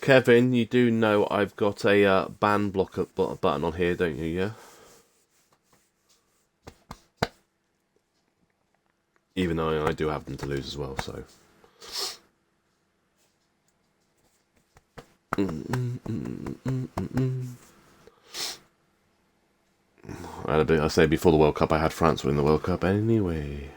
Kevin, you do know I've got a ban blocker button on here, don't you? Yeah. Even though I do have them to lose as well, so. I say before the World Cup, I had France win the World Cup anyway.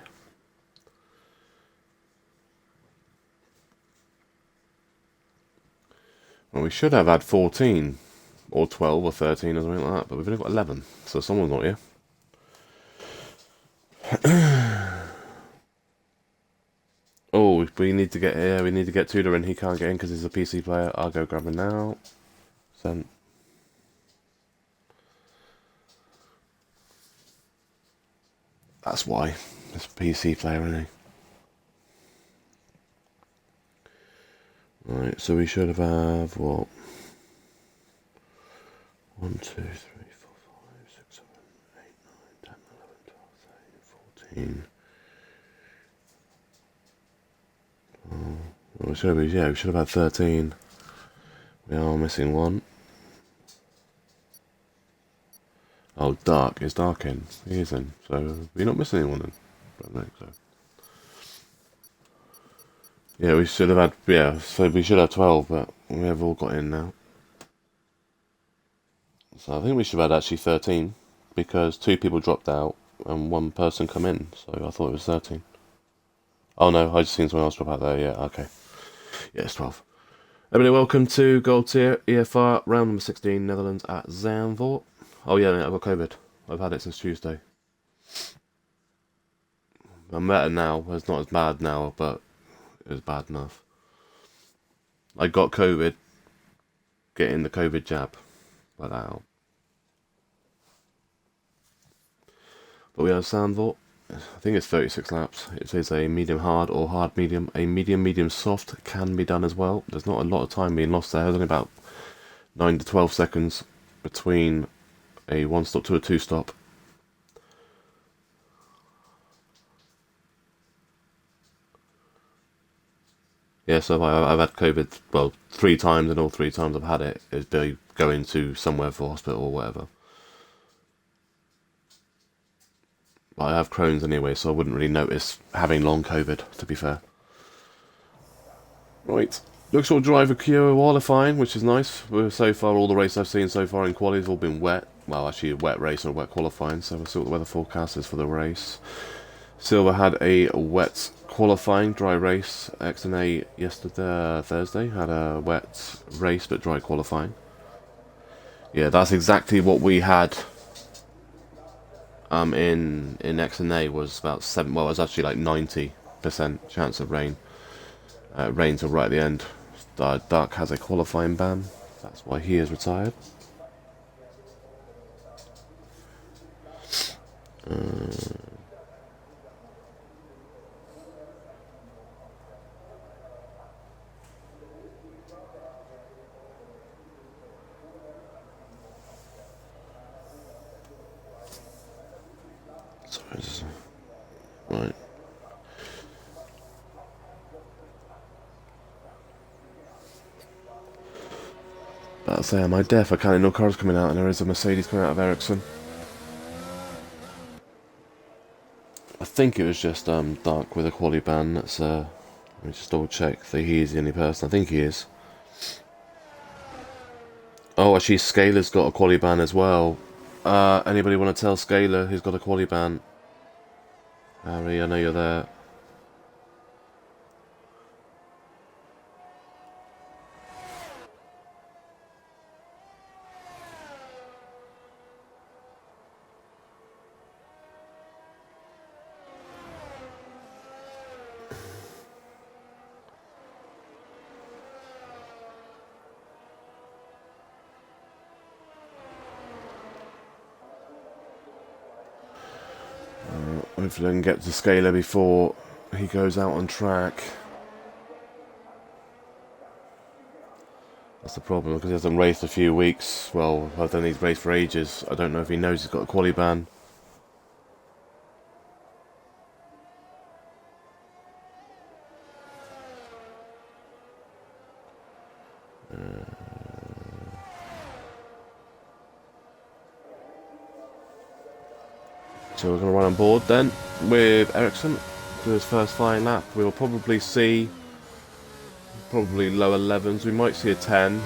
Well, we should have had 14, or 12, or 13, or something like that, but we've only got 11, so someone's not here. Oh, we need to get here. We need to get Tudor in. He can't get in because he's a PC player. I'll go grab him now. Sent. That's why. It's a PC player, isn't he? Right, so we should have what? 1, 2, 3, 4, 5, 6, 7, 8, 9, 10, 11, 12, 13, 14. Oh, we should have, yeah, we should have had 13. We are missing one. Oh, Dark. Is Dark in? He is in. So we're not missing anyone then. I don't think so. Yeah, we should have had, yeah, so we should have 12, but we have all got in now. So I think we should have had actually 13, because 2 people dropped out and 1 person come in, so I thought it was 13. Oh no, I just seen someone else drop out there, yeah, okay. Yeah, it's 12. Everybody, welcome to Gold Tier EFR, round number 16, Netherlands at Zandvoort. Oh yeah, mate, I've got COVID. I've had it since Tuesday. I'm better now, it's not as bad now, but it was bad enough. I got COVID, getting the COVID jab, like that out. But we have Zandvoort. I think it's 36 laps. It says a medium hard or hard medium. A medium soft can be done as well. There's not a lot of time being lost there. There's only about 9 to 12 seconds between a 1 stop to a 2 stop. Yeah, so I've had COVID, well, 3 times, and all 3 times I've had it is by going to somewhere for hospital or whatever. But I have Crohn's anyway, so I wouldn't really notice having long COVID, to be fair. Right. Looks like driver queue qualifying, which is nice. So far, all the races I've seen so far in quali have all been wet. Well, actually, a wet race and a wet qualifying, so we'll see what the weather forecast is for the race. Silver had a wet qualifying, dry race. XNA yesterday, Thursday, had a wet race but dry qualifying. Yeah, that's exactly what we had in XNA was about 7, well, it was actually like 90% chance of rain. Rain till right at the end. Dark has a qualifying ban. That's why he is retired. So right. But I say, am I deaf? I can't. No cars coming out, and there is a Mercedes coming out of Ericsson. I think it was just Dark with a quali ban. That's let me just double check that he is the only person. I think he is. Oh, actually, Scalar's got a quali ban as well. Anybody want to tell Scalar who's got a quali ban? Harry, I know you're there. Hopefully I can get to Scalar before he goes out on track. That's the problem, because he hasn't raced a few weeks. Well, I've done he's raced for ages. I don't know if he knows he's got a quali ban. So we're going to run on board then with Ericsson. Do his first flying lap. We will probably see low 11s. We might see a 10.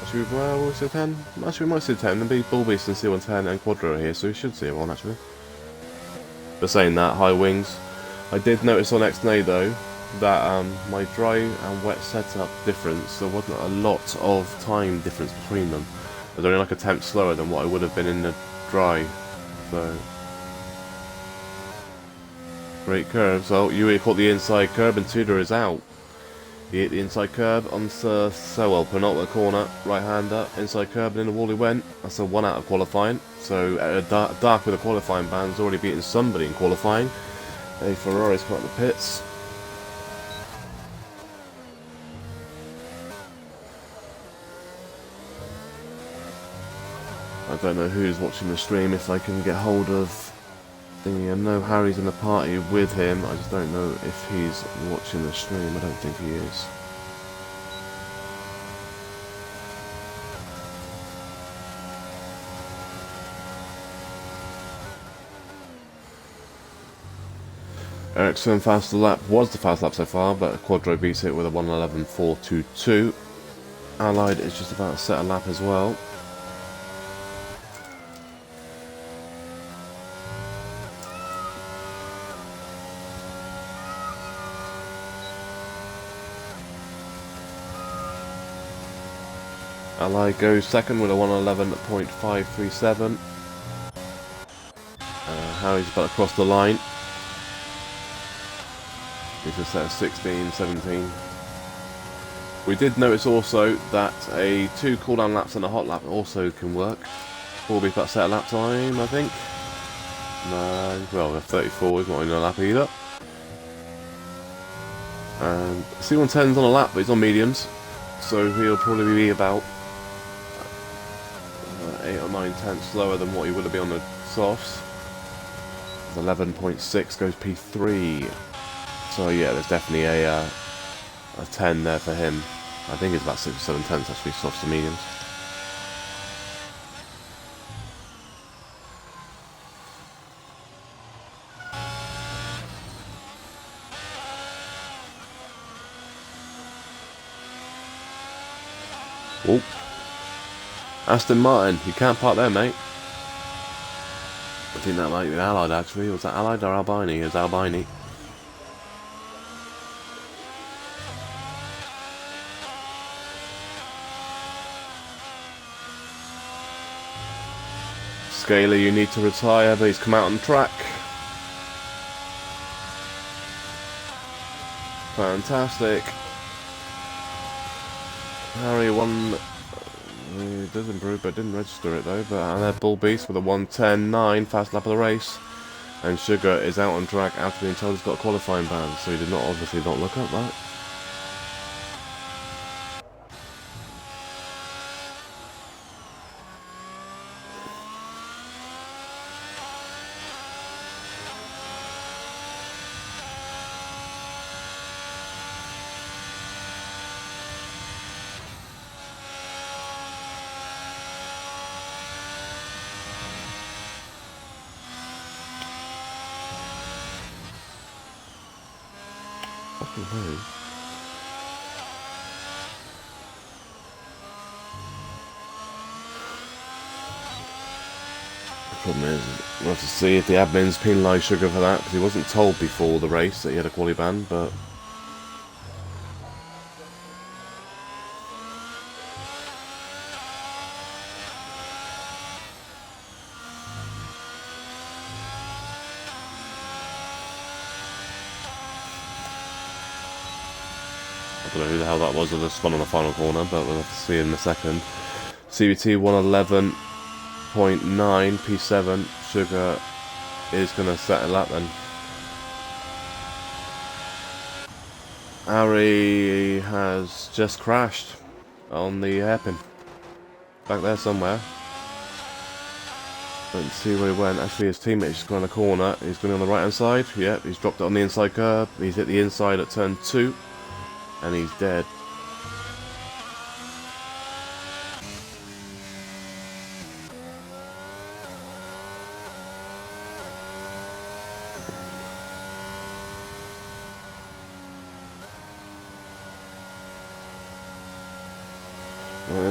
Actually, well, we'll see a 10. Actually, we might see a 10. There'll be Bullbeast and C110 and Quadro here, so we should see a 1 actually. But saying that, high wings. I did notice on XNA though that my dry and wet setup difference, there wasn't a lot of time difference between them. I was only like a tenth slower than what I would have been in the dry. So great curves. Oh, Yui caught the inside curb and Tudor is out. He hit the inside curb on Sir Sewell, penultimate corner, right hander, inside curb and in the wall he went. That's a 1 out of qualifying. So Dark with a qualifying band's already beaten somebody in qualifying. A Ferrari's come out of the pits. I don't know who's watching the stream, if I can get hold of thingy. I know Harry's in the party with him, I just don't know if he's watching the stream. I don't think he is. Ericsson fastest lap was the fast lap so far, but Quadro beats it with a 1:11.422. Allied is just about to set a lap as well. Allied goes second with a 1:11.537. Harry's about to cross the line. He's just set a 16, 17. We did notice also that a 2 cooldown laps and a hot lap also can work. Will be about to set a lap time, I think. No, well, 34 is not in a lap either. And C110's on a lap, but he's on mediums, so he'll probably be about 8 or 9 tenths slower than what he would have been on the softs. 11.6 goes P3. So yeah, there's definitely a 10 there for him. I think it's about 6 or 7 tenths actually, softs to mediums. Oh, Aston Martin, you can't park there, mate. I think that might be Allied actually. Was that Allied or Albini? It was Albini. Scaler, you need to retire, but he's come out on track. Fantastic. Harry won. It does improve, but didn't register it though. But and that Bullbeast with a 1:10.9, fast lap of the race. And Sugar is out on track after being told he's got a qualifying ban, so he did not obviously not look up that. Fucking hell. The problem is, we'll have to see if the admins penalise Sugar for that, because he wasn't told before the race that he had a quali ban, but... I don't know who the hell that was that spun on the final corner, but we'll have to see in a second. CVT 1:11.9 P7. Sugar is going to set a lap then. Harry has just crashed on the hairpin. Back there somewhere. Don't see where he went. Actually, his teammate's just gone on the corner. He's going on the right hand side. Yep, he's dropped it on the inside curb. He's hit the inside at turn 2. And he's dead.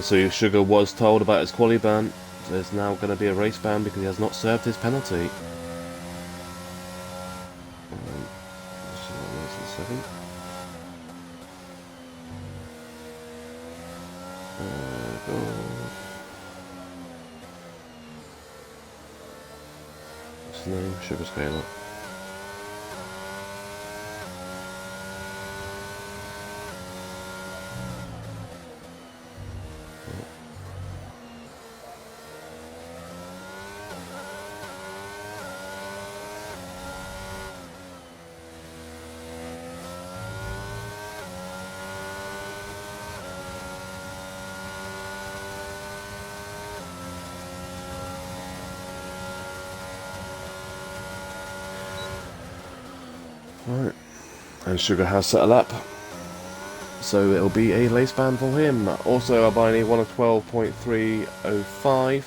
So Sugar was told about his quali ban. There's now going to be a race ban because he has not served his penalty. What's his name? Sugar Scaler. Right, and Sugar has set a lap, so it'll be a lace ban for him. Also, Albini won a 12.305.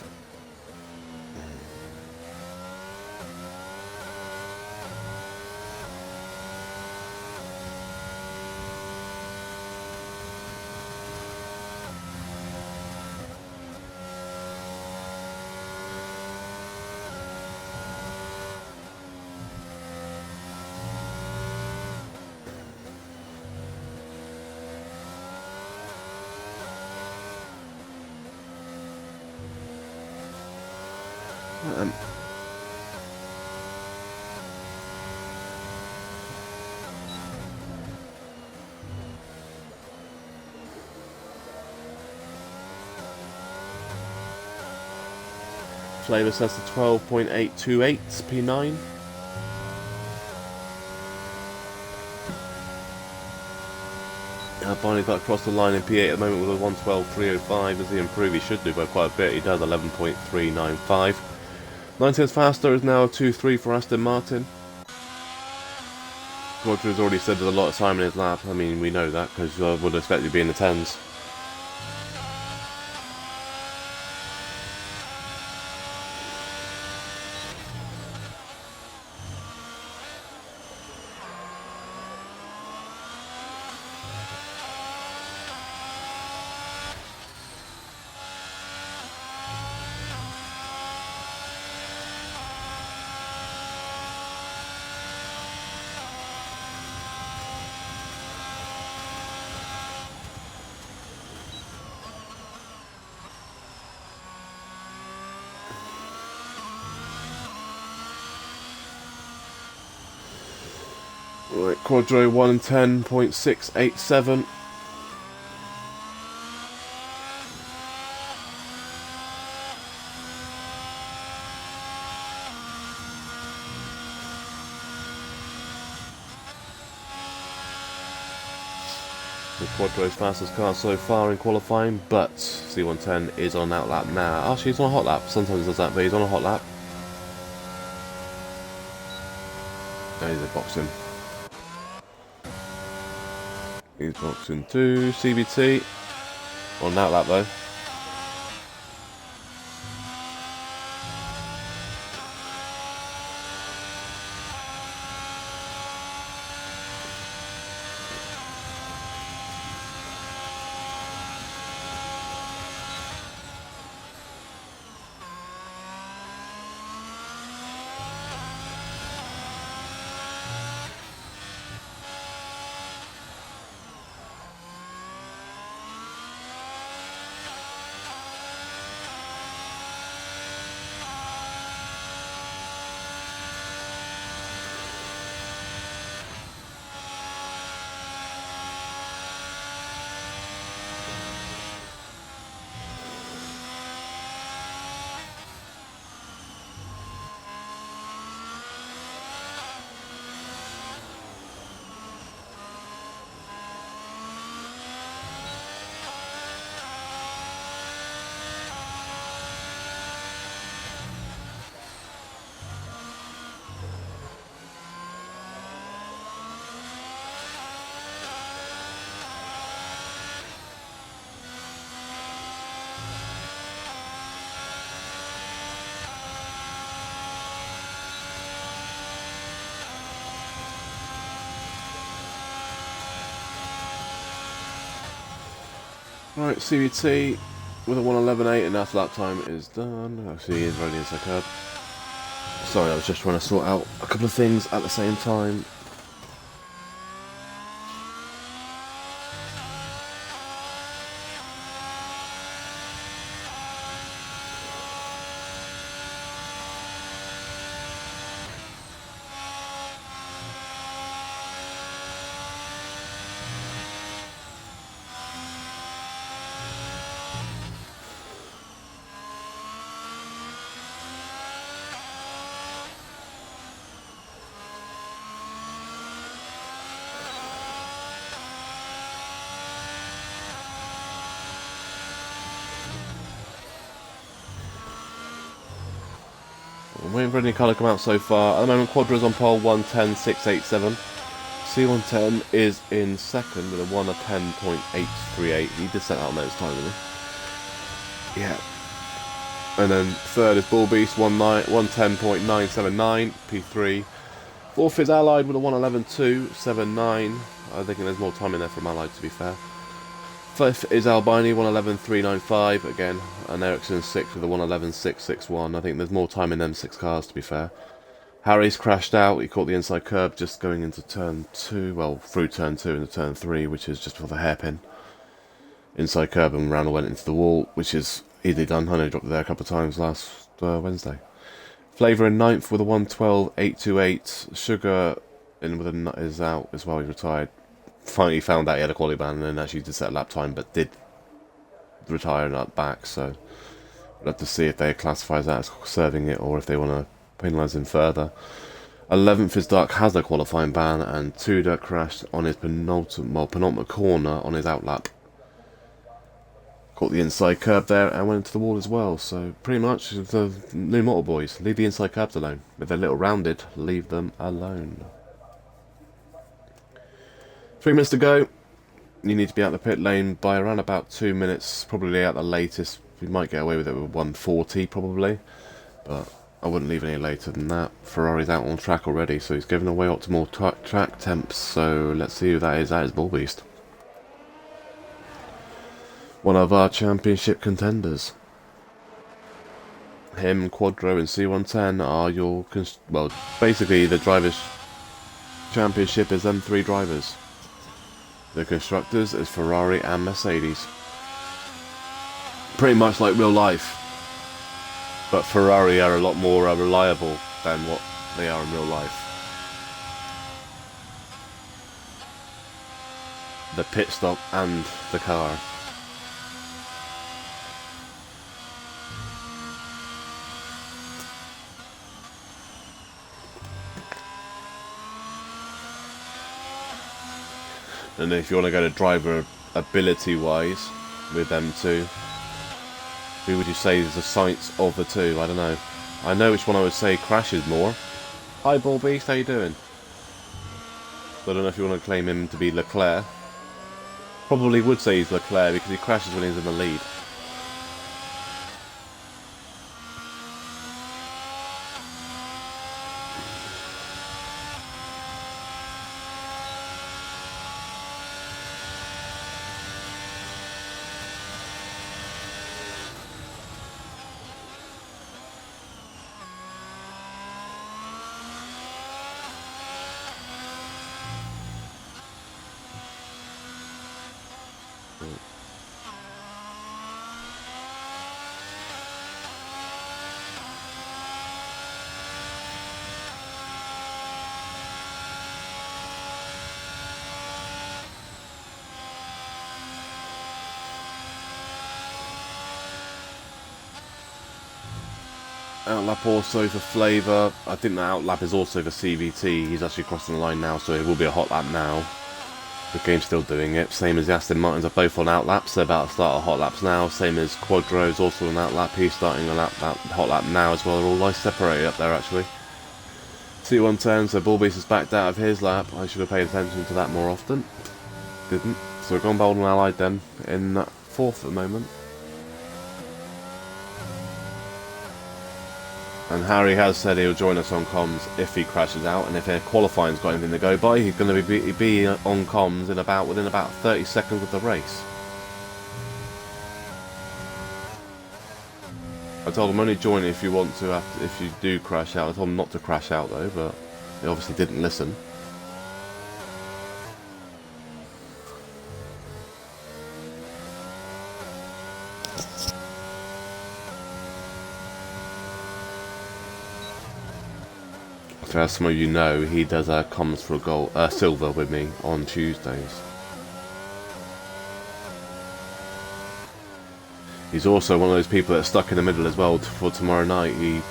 Flavor says to 12.828 P9. Barney got across the line in P8 at the moment with a 112.305. As he improve, he should do by quite a bit. He does 11.395. 9 tenths faster is now a 2.3 for Aston Martin. Roger has already said there's a lot of time in his lap. I mean, we know that because I would expect you to be in the 10s. Right, Quadro 110.687. Quadro's fastest car so far in qualifying, but C110 is on out lap now. Actually, he's on a hot lap. Sometimes he does that, but he's on a hot lap. Oh, he's a boxing. He's boxing 2, CBT. On that lap though. Right, CVT with a 1:11.8, and that's lap time is done. Actually, he is running inside curb. Sorry, I was just trying to sort out a couple of things at the same time. I'm waiting for any colour to come out so far. At the moment, Quadra's on pole 1:10.687. C110 is in second with a 1:10.838. He did set out on those time, didn't he? Yeah. And then third is Bull Beast 1:10.979 P3. Fourth is Allied with a 1:11.279. I think there's more time in there from Allied, to be fair. Fifth is Albini 1:11.395 again, and Ericsson sixth with a 1:11.661. I think there's more time in them 6 cars, to be fair. Harry's crashed out. He caught the inside curb just going into turn 2, well, through turn 2 into turn 3, which is just before the hairpin. Inside curb, and Randall went into the wall, which is easily done. I know he dropped it there a couple of times last Wednesday. Flavour in ninth with a 1:12.828. Sugar in with a is out as well. He retired. Finally found out he had a quality ban, and then actually did set a lap time, but did retire and up back. So we'll have to see if they classify that as serving it, or if they want to penalise him further. 11th is Duck, has a qualifying ban, and Tudor crashed on his penultimate corner on his outlap. Caught the inside curb there and went into the wall as well. So pretty much the new Motor Boys, leave the inside curbs alone. If they're little rounded, leave them alone. 3 minutes to go. You need to be out the pit lane by around about 2 minutes, probably at the latest. We might get away with it with 1:40 probably, but I wouldn't leave any later than that. Ferrari's out on track already, so he's giving away optimal track temps. So let's see who that is. That is Bull Beast, one of our championship contenders. Him, Quadro and C110 are your... well, basically the Drivers' Championship is them 3 drivers. The constructors is Ferrari and Mercedes. Pretty much like real life. But Ferrari are a lot more reliable than what they are in real life. The pit stop and the car. And if you want to go to driver ability wise with them two, who would you say is the science of the two? I don't know. I know which one I would say crashes more. Hi Bull Beast, how you doing? I don't know if you want to claim him to be Leclerc. Probably would say he's Leclerc because he crashes when he's in the lead. Outlap also for Flavour. I think the outlap is also for CVT. He's actually crossing the line now, so it will be a hot lap now. The game's still doing it. Same as the Aston Martins are both on outlaps. They're about to start a hot laps now. Same as Quadro's also on outlap. He's starting a hot lap now as well. They're all nice separated up there actually. C110, so Bull Beast has backed out of his lap. I should have paid attention to that more often. Didn't. So we've gone bold and Allied then in 4th at the moment. And Harry has said he'll join us on comms if he crashes out, and if qualifying's got anything to go by, he's going to be on comms within about 30 seconds of the race. I told him only join if you want to, if you do crash out. I told him not to crash out though, but he obviously didn't listen. So as some of you know, he does comms for a gold, silver with me on Tuesdays. He's also one of those people that's stuck in the middle as well for tomorrow night. He's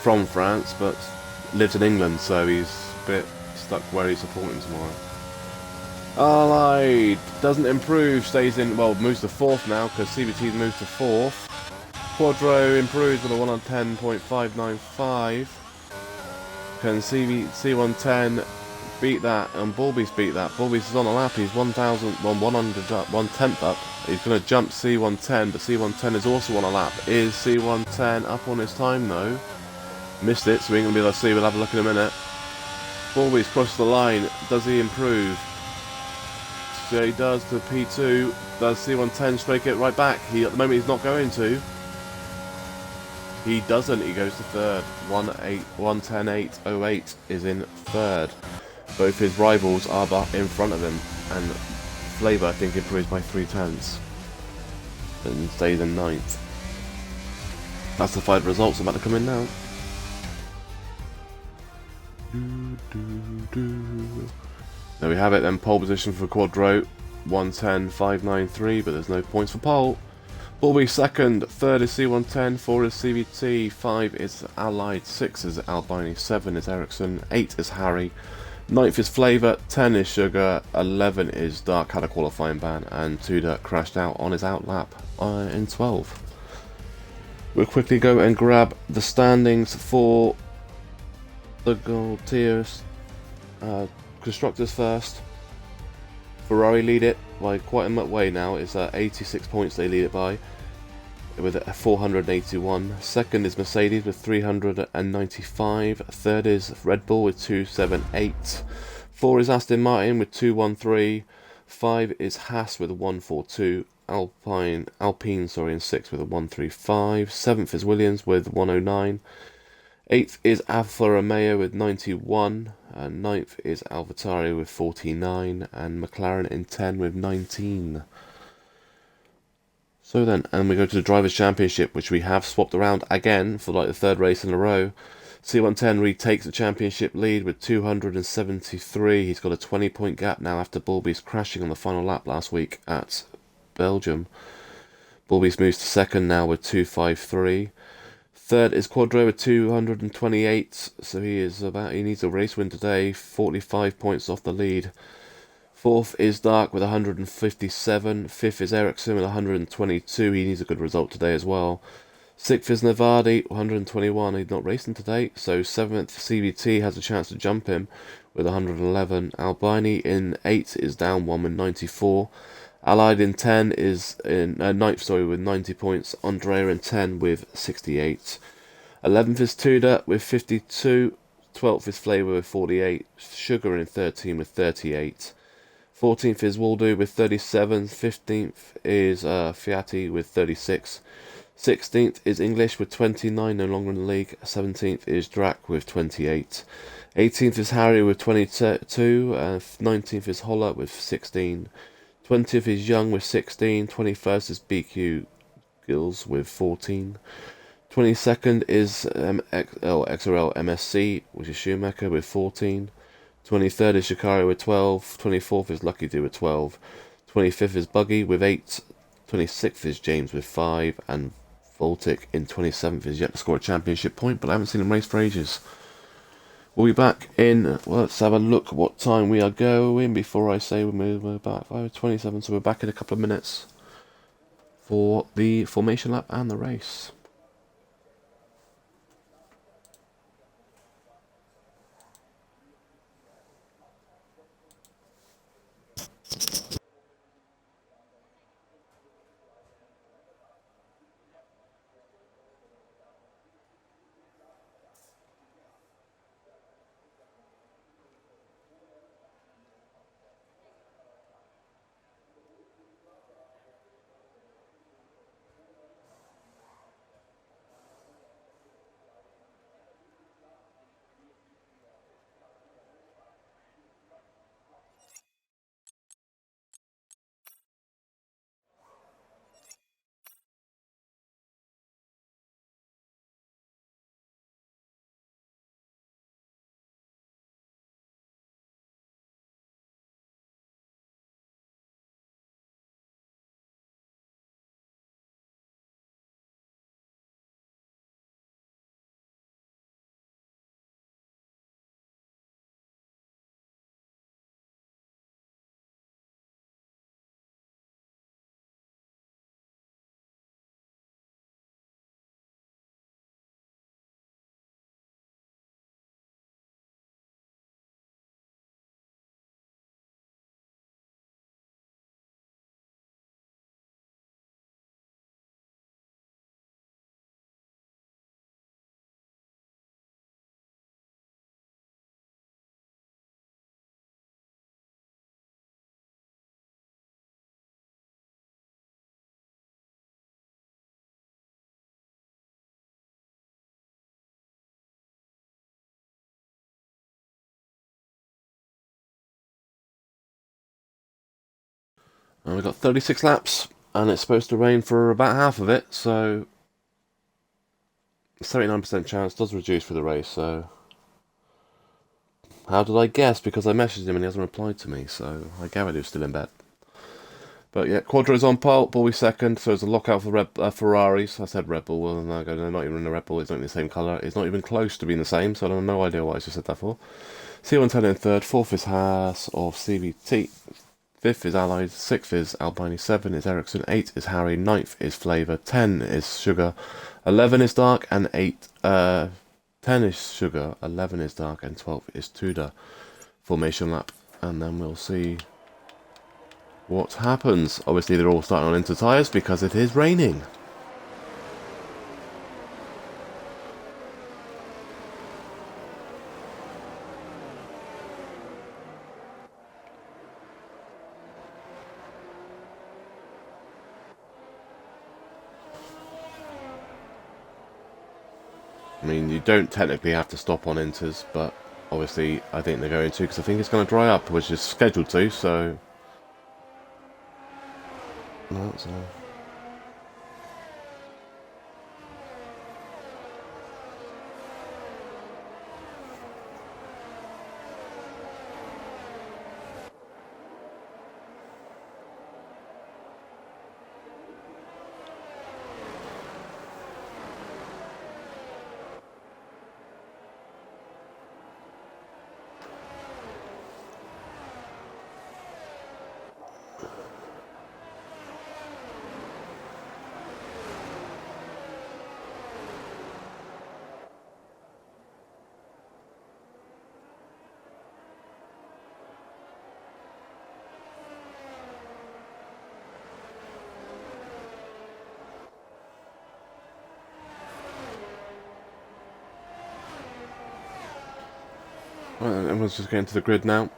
from France, but lives in England, so he's a bit stuck where he's supporting tomorrow. Allied doesn't improve, stays in, well, moves to 4th now, because CVT moves to 4th. Quadro improves with a 1 on 10.595. Can C110 beat that? And Bulby's beat that. Bulby's is on a lap. He's 1,100 up, 1/10 up. He's going to jump C110, but C110 is also on a lap. Is C110 up on his time though? Missed it, so we ain't going to be able to see. We'll have a look in a minute. Bulby's crossed the line. Does he improve? So he does to P2. Does C110 straight it right back? At the moment he's not going to. He doesn't. He goes to 3rd. 1:10.808 is in 3rd. Both his rivals are in front of him, and Flavor I think improves by 0.3 and stays in 9th. That's the 5 results about to come in now. There we have it then. Pole position for Quadro 1:10.593, but there's no points for pole. Bulby 2nd, 3rd is C110, 4 is CVT, 5 is Allied, 6 is Albini, 7 is Ericsson, 8 is Harry, 9th is Flavor, 10 is Sugar, 11 is Dark, had a qualifying ban, and Tudor crashed out on his out lap in 12th. We'll quickly go and grab the standings for the gold tiers. Constructors first. Ferrari lead it by quite a way now. It's 86 points they lead it by, with 481. Second is Mercedes with 395. Third is Red Bull with 278. 4 is Aston Martin with 213. 5 is Haas with a 142. Alpine in 6th with a 135. 7th is Williams with 109. 8th is Alfa Romeo with 91, and 9th is AlphaTauri with 49, and McLaren in 10 with 19. So then, and we go to the Drivers' Championship, which we have swapped around again for like the 3rd race in a row. C110 retakes the championship lead with 273. He's got a 20-point gap now after Bulby's crashing on the final lap last week at Belgium. Bulby's moves to 2nd now with 253. 3rd is Quadro with 228, so he needs a race win today, 45 points off the lead. 4th is Dark with 157, 5th is Ericsson with 122, he needs a good result today as well. 6th is Navadi, 121, he's not racing today, so 7th CVT has a chance to jump him with 111. Albini in 8th is down 1 with 94. Allied in 10 is in 9th, with 90 points. Andrea in 10 with 68. 11th is Tudor with 52. 12th is Flavor with 48. Sugar in 13 with 38. 14th is Waldo with 37. 15th is Fiati with 36. 16th is English with 29, no longer in the league. 17th is Drac with 28. 18th is Harry with 22. 19th is Holler with 16. 20th is Young with 16, 21st is BQ Gills with 14, 22nd is XRL MSC, which is Schumacher with 14, 23rd is Shikari with 12, 24th is Lucky Do with 12, 25th is Buggy with 8, 26th is James with 5, and Voltic in 27th is yet to score a championship point, but I haven't seen him race for ages. We'll be back in, well, let's have a look what time we are going before I say we're about 5:27, so we're back in a couple of minutes for the formation lap and the race. And we've got 36 laps, and it's supposed to rain for about half of it, so 79% chance does reduce for the race, so how did I guess? Because I messaged him and he hasn't replied to me, so I gathered he was still in bed. But yeah, Quadro's on pole, Bully second, so it's a lockout for Ferraris. I said Red Bull, well, no, they're not even in the Red Bull, it's not in the same colour. It's not even close to being the same, so I have no idea what I just said that for. C110 in third, fourth is Haas of CVT, fifth is Allied, sixth is Albini, 7 is Ericsson, 8 is Harry, 9th is Flavour, 10 is Sugar, 11 is Dark, and 10 is Sugar, 11 is Dark, and 12 is Tudor. Formation lap, and then we'll see what happens. Obviously they're all starting on inter tyres because it is raining. I mean, you don't technically have to stop on inters, but obviously I think they're going to, because I think it's going to dry up, which is scheduled to, so... That's all. Right, everyone's just getting to the grid now.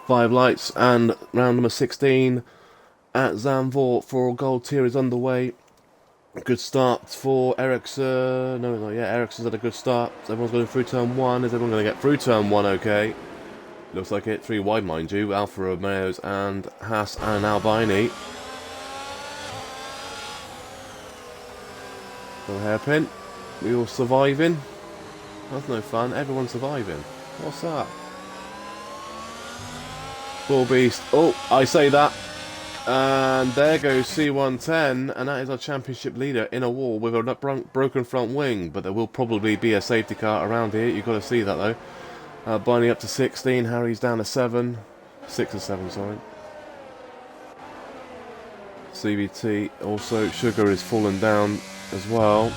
Five lights, and round number 16 at Zandvoort for Gold Tier is underway. Good start for Ericsson. No, not yet. Ericsson's had a good start. Everyone's going through turn 1. Is everyone going to get through turn 1 okay? Looks like it. 3 wide, mind you. Alfa Romeos and Haas and Albini. No hairpin. We all surviving. That's no fun. Everyone's surviving. What's that? Bull Beast. Oh, I say that. And there goes C110, and that is our championship leader in a wall with a broken front wing. But there will probably be a safety car around here. You've got to see that though. Barney up to 16. Harry's down to 7. 6 and 7, sorry. CVT also. Sugar is falling down as well.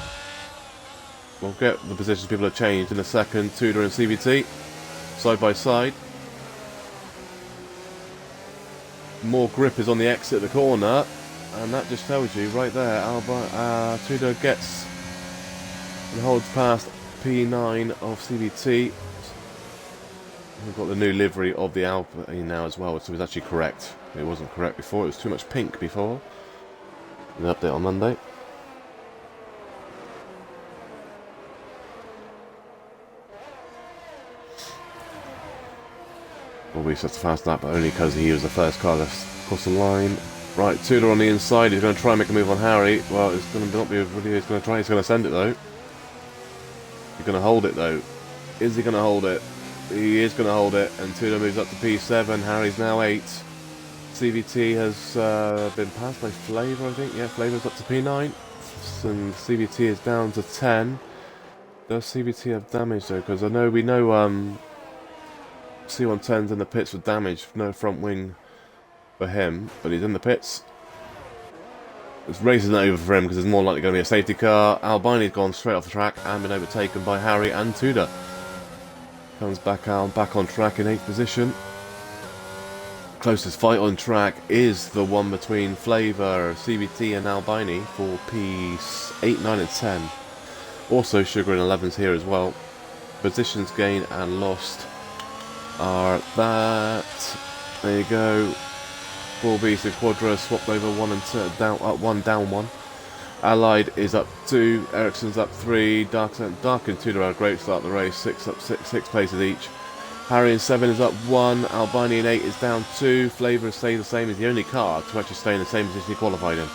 We'll get the positions people have changed in a second. Tudor and CVT side by side. More grip is on the exit of the corner, and that just tells you right there. Tudor gets and holds past P9 of CVT. We've got the new livery of the Alpine now as well, so it's actually correct. It wasn't correct before, it was too much pink before. An update on Monday. Well, he's just a fast lap, but only because he was the first car that's across the line. Right, Tudor on the inside. He's going to try and make a move on Harry. Well, it's going to not be really. He's going to try. He's going to send it though. He's going to hold it though. Is he going to hold it? He is going to hold it. And Tudor moves up to P7. Harry's now 8. CVT has been passed by Flavour, I think. Yeah, Flavour's up to P9. And CVT is down to 10. Does CVT have damage though? Because we know C110's in the pits with damage, no front wing for him, but he's in the pits. This race isn't over for him because there's more likely going to be a safety car. Albini's gone straight off the track and been overtaken by Harry and Tudor. Comes back on track in 8th position. Closest fight on track is the one between Flavor, CBT and Albini for P8, 9 and 10. Also Sugar and 11's here as well. Positions gained and lost are that. There you go. Bullbeast and Quadra swapped over 1 and 2, down, up 1, down 1. Allied is up 2, Ericsson's up 3, Dark and Tudor had a great start of the race, 6 places each. Harry and 7 is up 1, Albini and 8 is down 2, Flavor stays the same, is the only car to actually stay in the same position he qualified in.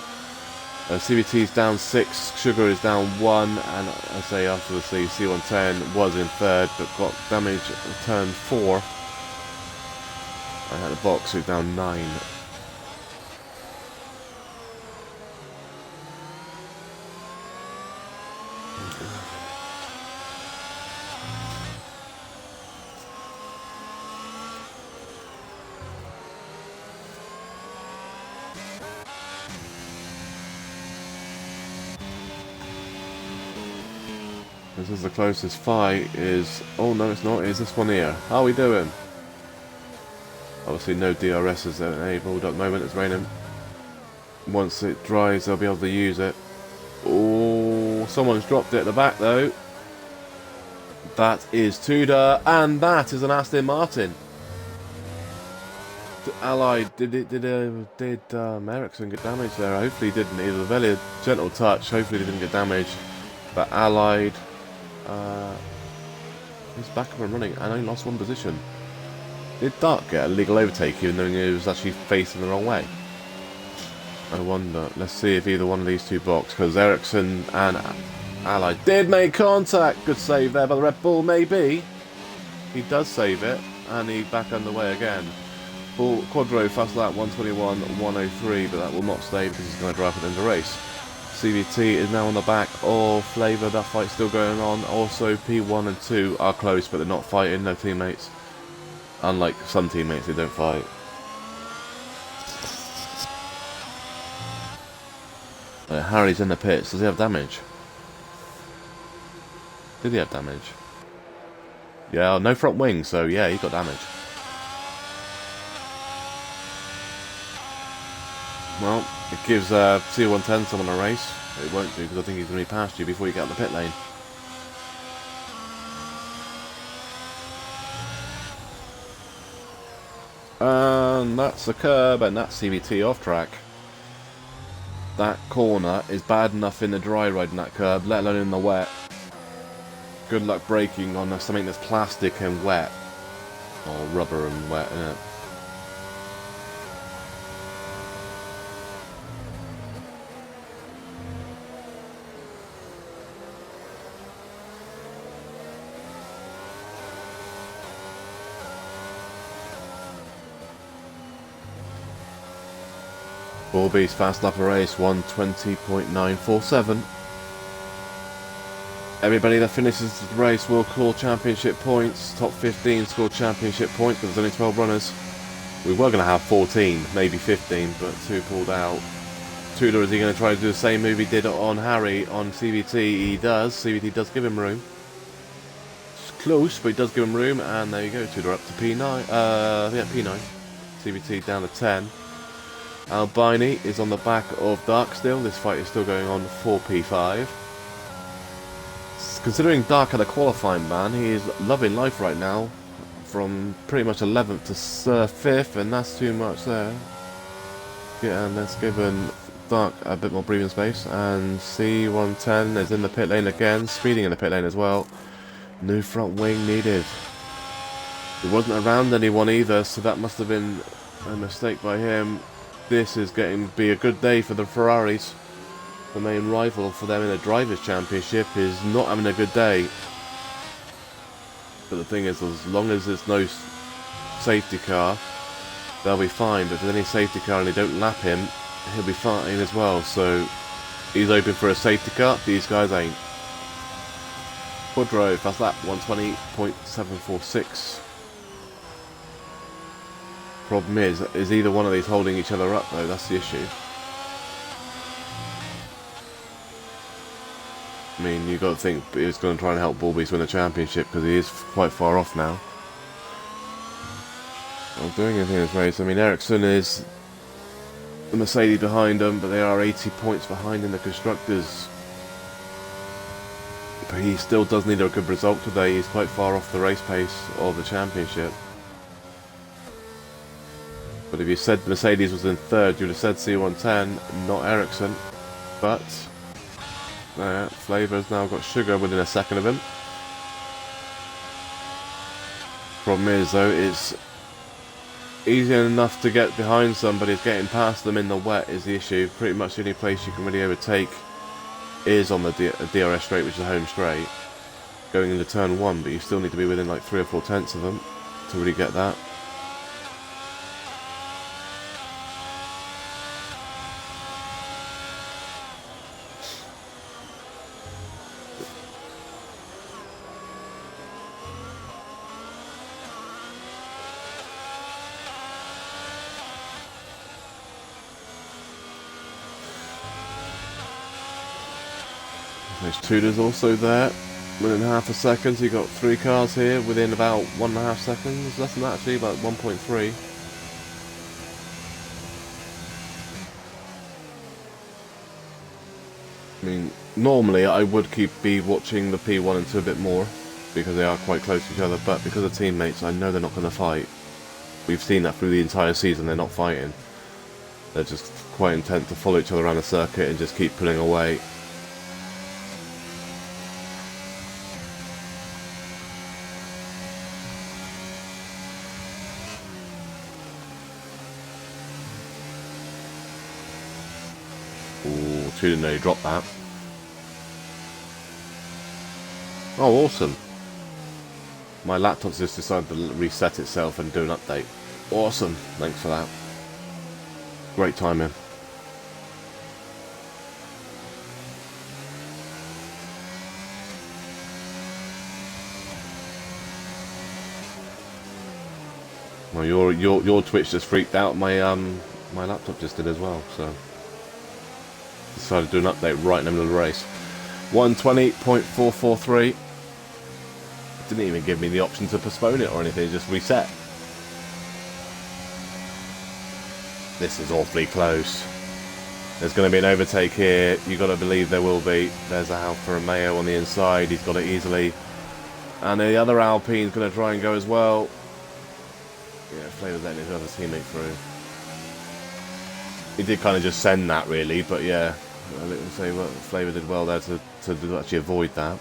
CBT is down 6, Sugar is down 1, and I say after the C110 was in 3rd but got damage at turn 4. I had a box who's down 9. This is the closest fight is... Oh no it's not, is this one here. How are we doing? Obviously no DRS is enabled at the moment, it's raining. Once it dries they'll be able to use it. Oh, someone's dropped it at the back though. That is Tudor, and that is an Aston Martin. Allied, did Ericsson get damaged there? Hopefully he didn't. It was a very gentle touch, hopefully he didn't get damaged. But Allied... he's back up and running and only lost 1 position. Did Dark get a legal overtake even though he was actually facing the wrong way? I wonder. Let's see if either one of these two box, because Ericsson and Allied did make contact. Good save there by the Red Bull, maybe. He does save it, and he's back underway again. Bull Quadro fast lap 121, 103, but that will not stay because he's going to drive it in the race. CVT is now on the back of Flavor. That fight's still going on. Also, P1 and 2 are close, but they're not fighting. No teammates. Unlike some teammates, they don't fight. Harry's in the pits. Does he have damage? Did he have damage? Yeah, no front wing, so yeah, he got damage. Well, it gives C110 someone a race. It won't do because I think he's going to be past you before you get out the pit lane. And that's the curb, and that's CVT off track. That corner is bad enough in the dry ride in that curb, let alone in the wet. Good luck braking on something that's plastic and wet. Or rubber and wet, innit? Bullbeast fast lap of race 120.947. Everybody that finishes the race will score championship points. Top 15 score championship points, but there's only 12 runners. We were going to have 14, maybe 15, but 2 pulled out. Tudor, is he going to try to do the same move he did on Harry on CVT? He does. CVT does give him room. It's close, but he does give him room, and there you go. Tudor up to P9. Yeah, P9. CVT down to 10. Albini is on the back of Dark still. This fight is still going on for P5. Considering Dark had a qualifying ban, he is loving life right now. From pretty much 11th to 5th, and that's too much there. Yeah, and let's give Dark a bit more breathing space. And C110 is in the pit lane again, speeding in the pit lane as well. New front wing needed. He wasn't around anyone either, so that must have been a mistake by him. This is going to be a good day for the Ferraris. The main rival for them in the Drivers' Championship is not having a good day. But the thing is, as long as there's no safety car, they'll be fine. But if there's any safety car and they don't lap him, he'll be fine as well. So he's hoping for a safety car. These guys ain't. Quadro, fast lap 120.746. Problem is either one of these holding each other up though, that's the issue. I mean, you've got to think he's going to try and help Bullbeast win the championship because he is quite far off now. not doing anything in this race. I mean, Ericsson is the Mercedes behind them, but they are 80 points behind in the Constructors. But he still does need a good result today. He's quite far off the race pace of the championship. But if you said Mercedes was in third, you would have said C110, not Ericsson. But Flavor has now got Sugar within a second of him. Problem is, though, it's easy enough to get behind somebody. It's getting past them in the wet is the issue. Pretty much the only place you can really overtake is on the DRS straight, which is a home straight, going into turn 1, but you still need to be within like 3 or 4 tenths of them to really get that. There's Tudor's also there, within half a second, so you've got 3 cars here within about 1.5 seconds, less than that actually, about 1.3. I mean, normally I would be watching the P1 and 2 a bit more, because they are quite close to each other, but because of teammates, I know they're not going to fight. We've seen that through the entire season, they're not fighting. They're just quite intent to follow each other around the circuit and just keep pulling away. Ooh, Tudor nearly dropped that. Oh, awesome. My laptop's just decided to reset itself and do an update. Awesome, thanks for that. Great timing. Well, your Twitch just freaked out. My my laptop just did as well, so decided to do an update right in the middle of the race. 120.443. Didn't even give me the option to postpone it or anything, just reset. This is awfully close. There's going to be an overtake here. You've got to believe there will be. There's a Alfa Romeo on the inside. He's got it easily. And the other Alpine's going to try and go as well. Yeah, Flavor's letting his other teammate through. He did kind of just send that, really, but yeah. I would say well, Flavor did well there to actually avoid that.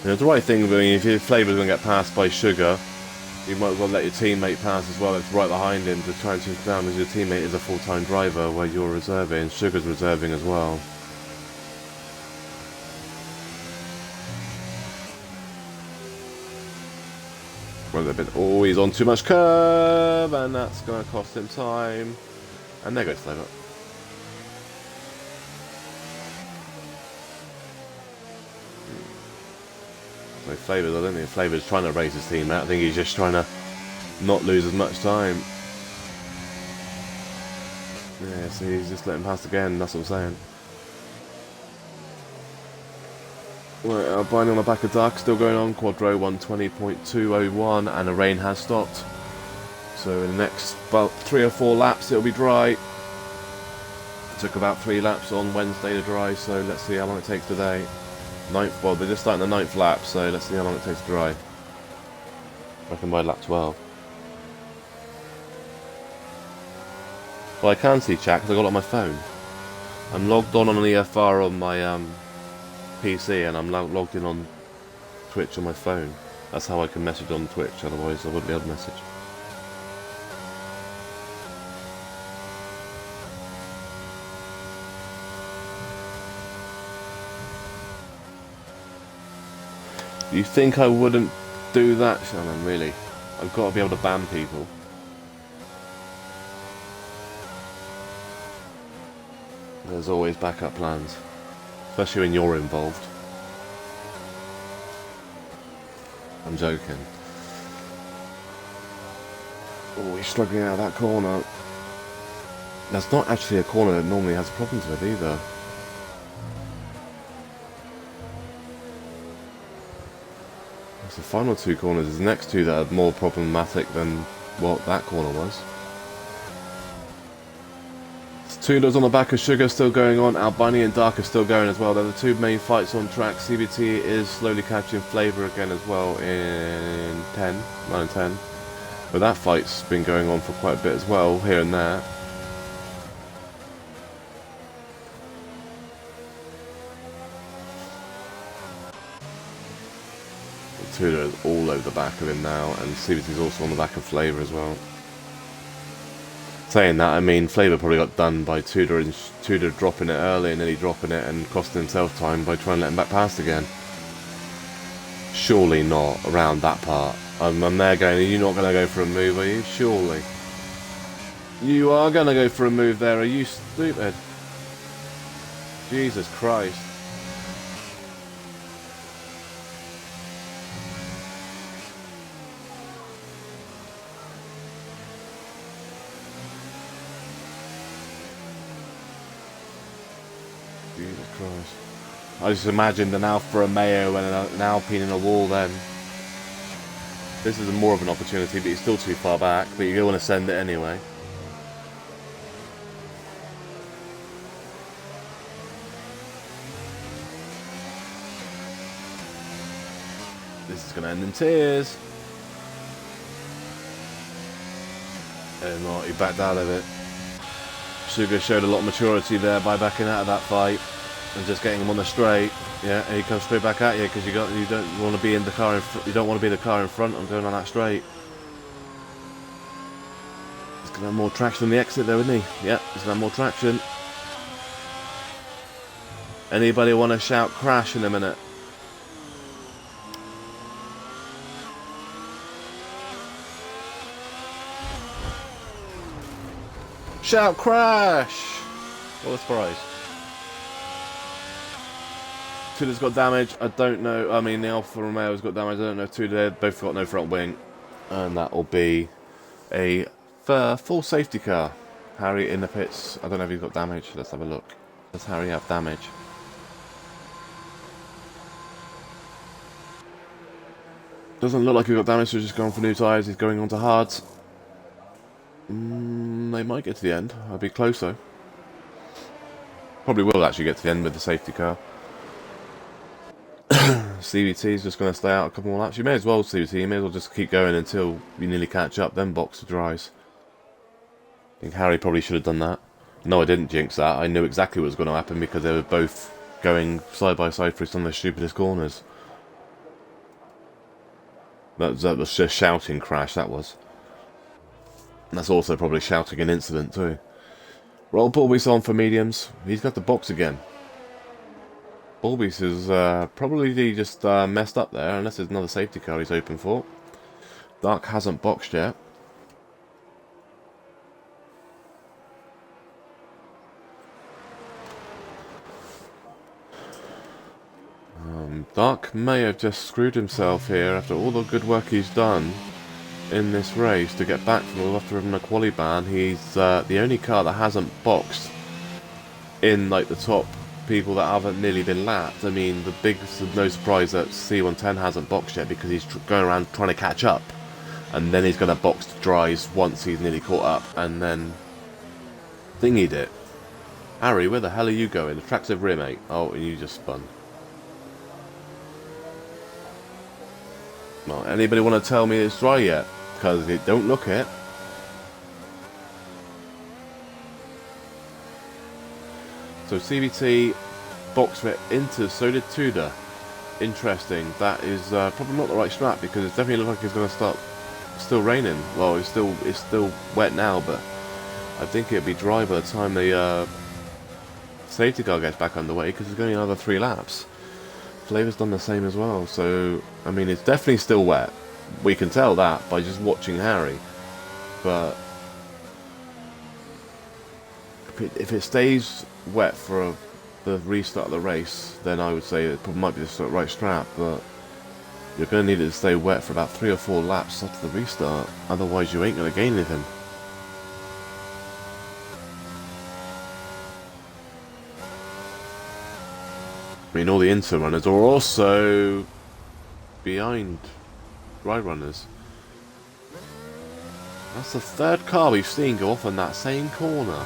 You know, the right thing, I mean, if your Flavor's going to get passed by Sugar, you might as well let your teammate pass as well. It's right behind him to try and chase down, as your teammate is a full-time driver where you're reserving. Sugar's reserving as well. Well, they've been always on too much curve, and that's going to cost him time. And there goes Flavor. So Flavor, I don't think Flavor's trying to raise his team out. I think he's just trying to not lose as much time. Yeah, so he's just letting pass again, that's what I'm saying. Well, Binding on the back of Dark still going on, Quadro 120.201, and the rain has stopped. So in the next about 3 or 4 laps it'll be dry. It took about 3 laps on Wednesday to dry, so let's see how long it takes today. Well, they're just starting the 9th lap, so let's see how long it takes to dry. I reckon by lap 12. Well, I can see chat because I got it on my phone. I'm logged on the EFR on my PC, and I'm logged in on Twitch on my phone. That's how I can message on Twitch, otherwise I wouldn't be able to message. You think I wouldn't do that, Shannon, really? I've got to be able to ban people. There's always backup plans. Especially when you're involved. I'm joking. Oh, he's struggling out of that corner. That's not actually a corner that normally has problems with either. the final two corners is the next two that are more problematic than what that corner was. Tudor's on the back of Sugar still going on. Albini and Dark are still going as well. They're the two main fights on track. CBT is slowly catching flavour again as well in 9 and 10. But that fight's been going on for quite a bit as well, here and there. Tudor is all over the back of him now, and CBT's also on the back of Flavour as well. Saying that, I mean, Flavour probably got done by Tudor, and Tudor dropping it early and nearly dropping it and costing himself time by trying to let him back past again. Surely not around that part. I'm there going, are you not going to go for a move, are you? Surely. You are going to go for a move there, are you stupid? Jesus Christ. Jesus Christ. I just imagined an Alfa Romeo and an Alpine in a wall then. This is more of an opportunity, but he's still too far back, but you want to send it anyway. This is going to end in tears. And not, he backed out of it. Sugar showed a lot of maturity there by backing out of that fight and just getting him on the straight. Yeah, and he comes straight back at you because you don't want to be in the car you don't want to be the car in front and going on that straight. He's gonna have more traction on the exit there, isn't he? Yeah, he's gonna have more traction. Anybody want to shout crash in a minute? Shout crash! What a surprise. Tudor's got damage, I don't know, I mean the Alfa Romeo's got damage, I don't know if Tudor, both got no front wing. And that will be a full safety car. Harry in the pits, I don't know if he's got damage, let's have a look. Does Harry have damage? Doesn't look like he's got damage, so he's just going for new tyres, he's going on to hards. They might get to the end, I'll be closer. Probably will actually get to the end with the safety car. CVT is just going to stay out a couple more laps. You may as well, CVT, you may as well just keep going until you nearly catch up, then box the dries. I think Harry probably should have done that. No, I didn't jinx that. I knew exactly what was going to happen because they were both going side by side through some of the stupidest corners. That was just shouting crash, that was. And that's also probably shouting an incident too. Roll Bulbies on for mediums. He's got the box again. Bulbies is probably just messed up there, unless there's another safety car he's open for. Dark hasn't boxed yet. Dark may have just screwed himself here after all the good work he's done in this race to get back from after having a quali ban. He's the only car that hasn't boxed in like the top people that haven't nearly been lapped. I mean, the biggest, no surprise that C110 hasn't boxed yet because he's going around trying to catch up, and then he's going to box the dries once he's nearly caught up, and then thingied it. Harry, where the hell are you going? The track's over here, mate. Oh, and you just spun. Well, anybody want to tell me it's dry yet? Because it don't look it. So CVT boxed it into, so did Tudor. Interesting. That is probably not the right strap because it definitely looks like it's going to start still raining. Well, it's still wet now, but I think it'll be dry by the time the safety car gets back underway because there's going to be another 3 laps. Flavor's done the same as well, so I mean it's definitely still wet. We can tell that by just watching Harry, but if it stays wet for the restart of the race, then I would say it probably might be the right strap, but you're going to need it to stay wet for about 3 or 4 laps after the restart, otherwise you ain't going to gain anything. I mean, all the Inter runners are also behind dry runners. That's the third car we've seen go off on that same corner.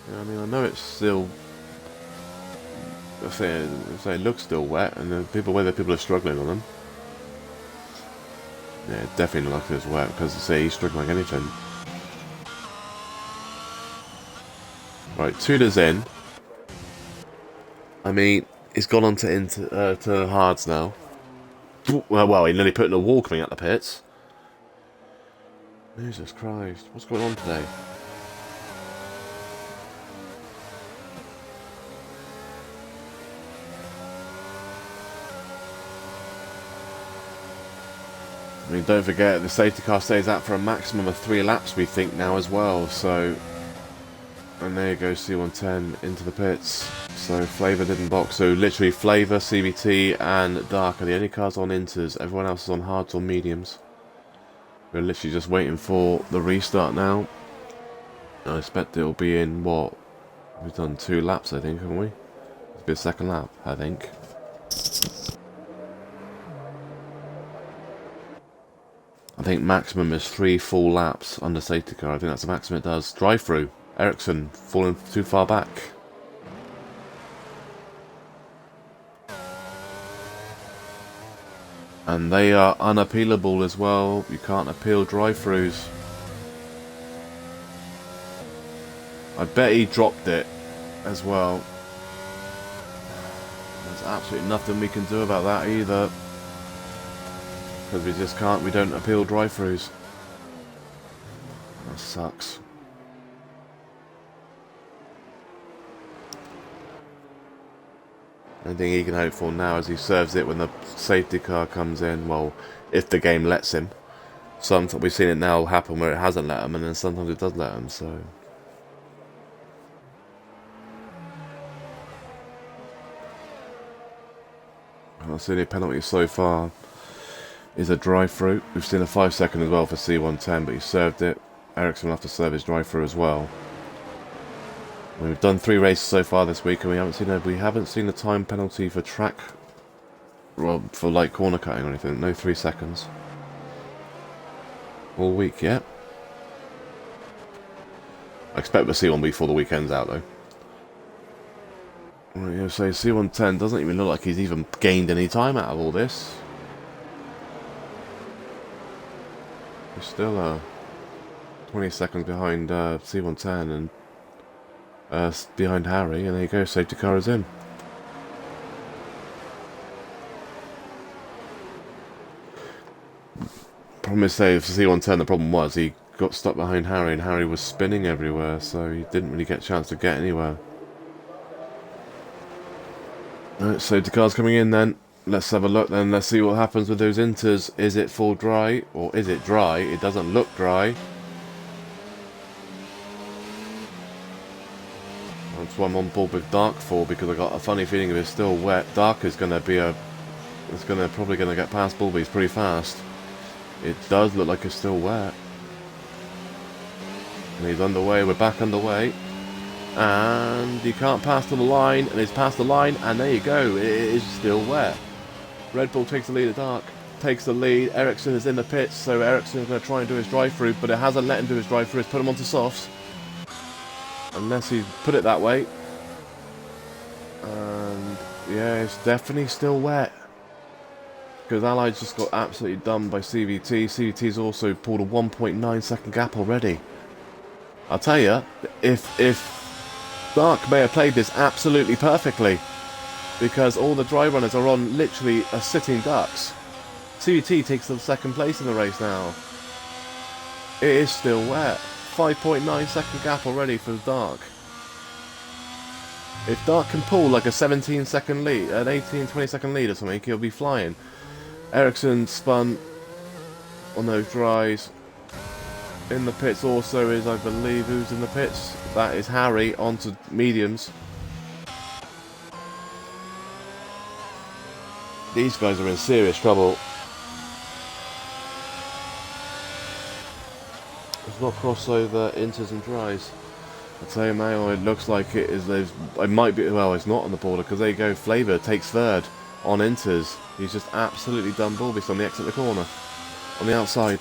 Yeah, I mean, I know it's still... I say it looks still wet, and whether people are struggling on them. Yeah, it definitely looks like it's wet, because I say he's struggling like anything. Right, Tudor's in. I mean, he's gone on to hards now. Well, he nearly put in a wall coming out the pits. Jesus Christ, what's going on today? I mean, don't forget, the safety car stays out for a maximum of 3 laps, we think, now as well, so... And there you go, C110 into the pits. So Flavour didn't box, so literally Flavour, CVT and Dark are the only cars on inters, everyone else is on hards or mediums. We're literally just waiting for the restart now. I expect it'll be in, what? We've done 2 laps, I think, haven't we? It'll be a second lap, I think. I think maximum is 3 full laps under safety car. I think that's the maximum it does. Drive through. Ericsson falling too far back. And they are unappealable as well. You can't appeal drive-throughs. I bet he dropped it as well. There's absolutely nothing we can do about that either. Because we just can't, we don't appeal drive-throughs. That sucks. The only thing he can hope for now is he serves it when the safety car comes in. Well, if the game lets him. Sometimes we've seen it now happen where it hasn't let him, and then sometimes it does let him, so... That's the only penalty so far. Is a drive-through. We've seen a 5-second as well for C110, but he served it. Ericsson will have to serve his drive-through as well. We've done 3 races so far this week, and we haven't seen a time penalty for track, well, for like corner cutting or anything. No 3 seconds all week yet. I expect we'll see one before the weekend's out though. Right, yeah, so C110 doesn't even look like he's even gained any time out of all this. He's still 20 seconds behind C110 and behind Harry, and there you go, safety car is in. Problem is, say, for C110, the problem was he got stuck behind Harry, and Harry was spinning everywhere, so he didn't really get a chance to get anywhere. Right, safety car's coming in then. Let's have a look then, let's see what happens with those inters. Is it full dry, or is it dry? It doesn't look dry. That's what I'm on board with Dark for, because I got a funny feeling if it's still wet, Dark is going to be probably going to get past Bulbies pretty fast. It does look like it's still wet. And he's underway, we're back underway. And he can't pass to the line, and he's past the line, and there you go, it is still wet. Red Bull takes the lead at Dark, takes the lead. Ericsson is in the pits, so Ericsson is going to try and do his drive-through, but it hasn't let him do his drive-through, it's put him onto softs. Unless he put it that way. And yeah, it's definitely still wet. Because Allied just got absolutely done by CVT. CVT's also pulled a 1.9 second gap already. I'll tell you, if Dark may have played this absolutely perfectly. Because all the dry runners are on literally a sitting ducks. CVT takes the second place in the race now. It is still wet. 5.9 second gap already for Dark. If Dark can pull like a 17 second lead, an 18-20 second lead or something, he'll be flying. Ericsson spun on those dries. In the pits also is, I believe, who's in the pits? That is Harry onto mediums. These guys are in serious trouble. There's not crossover, inters and dries. I tell you, Mayo, it looks like it is. It might be. Well, it's not on the border because there you go. Flavor takes third on Inters. He's just absolutely done Bulbis on the exit of the corner, on the outside.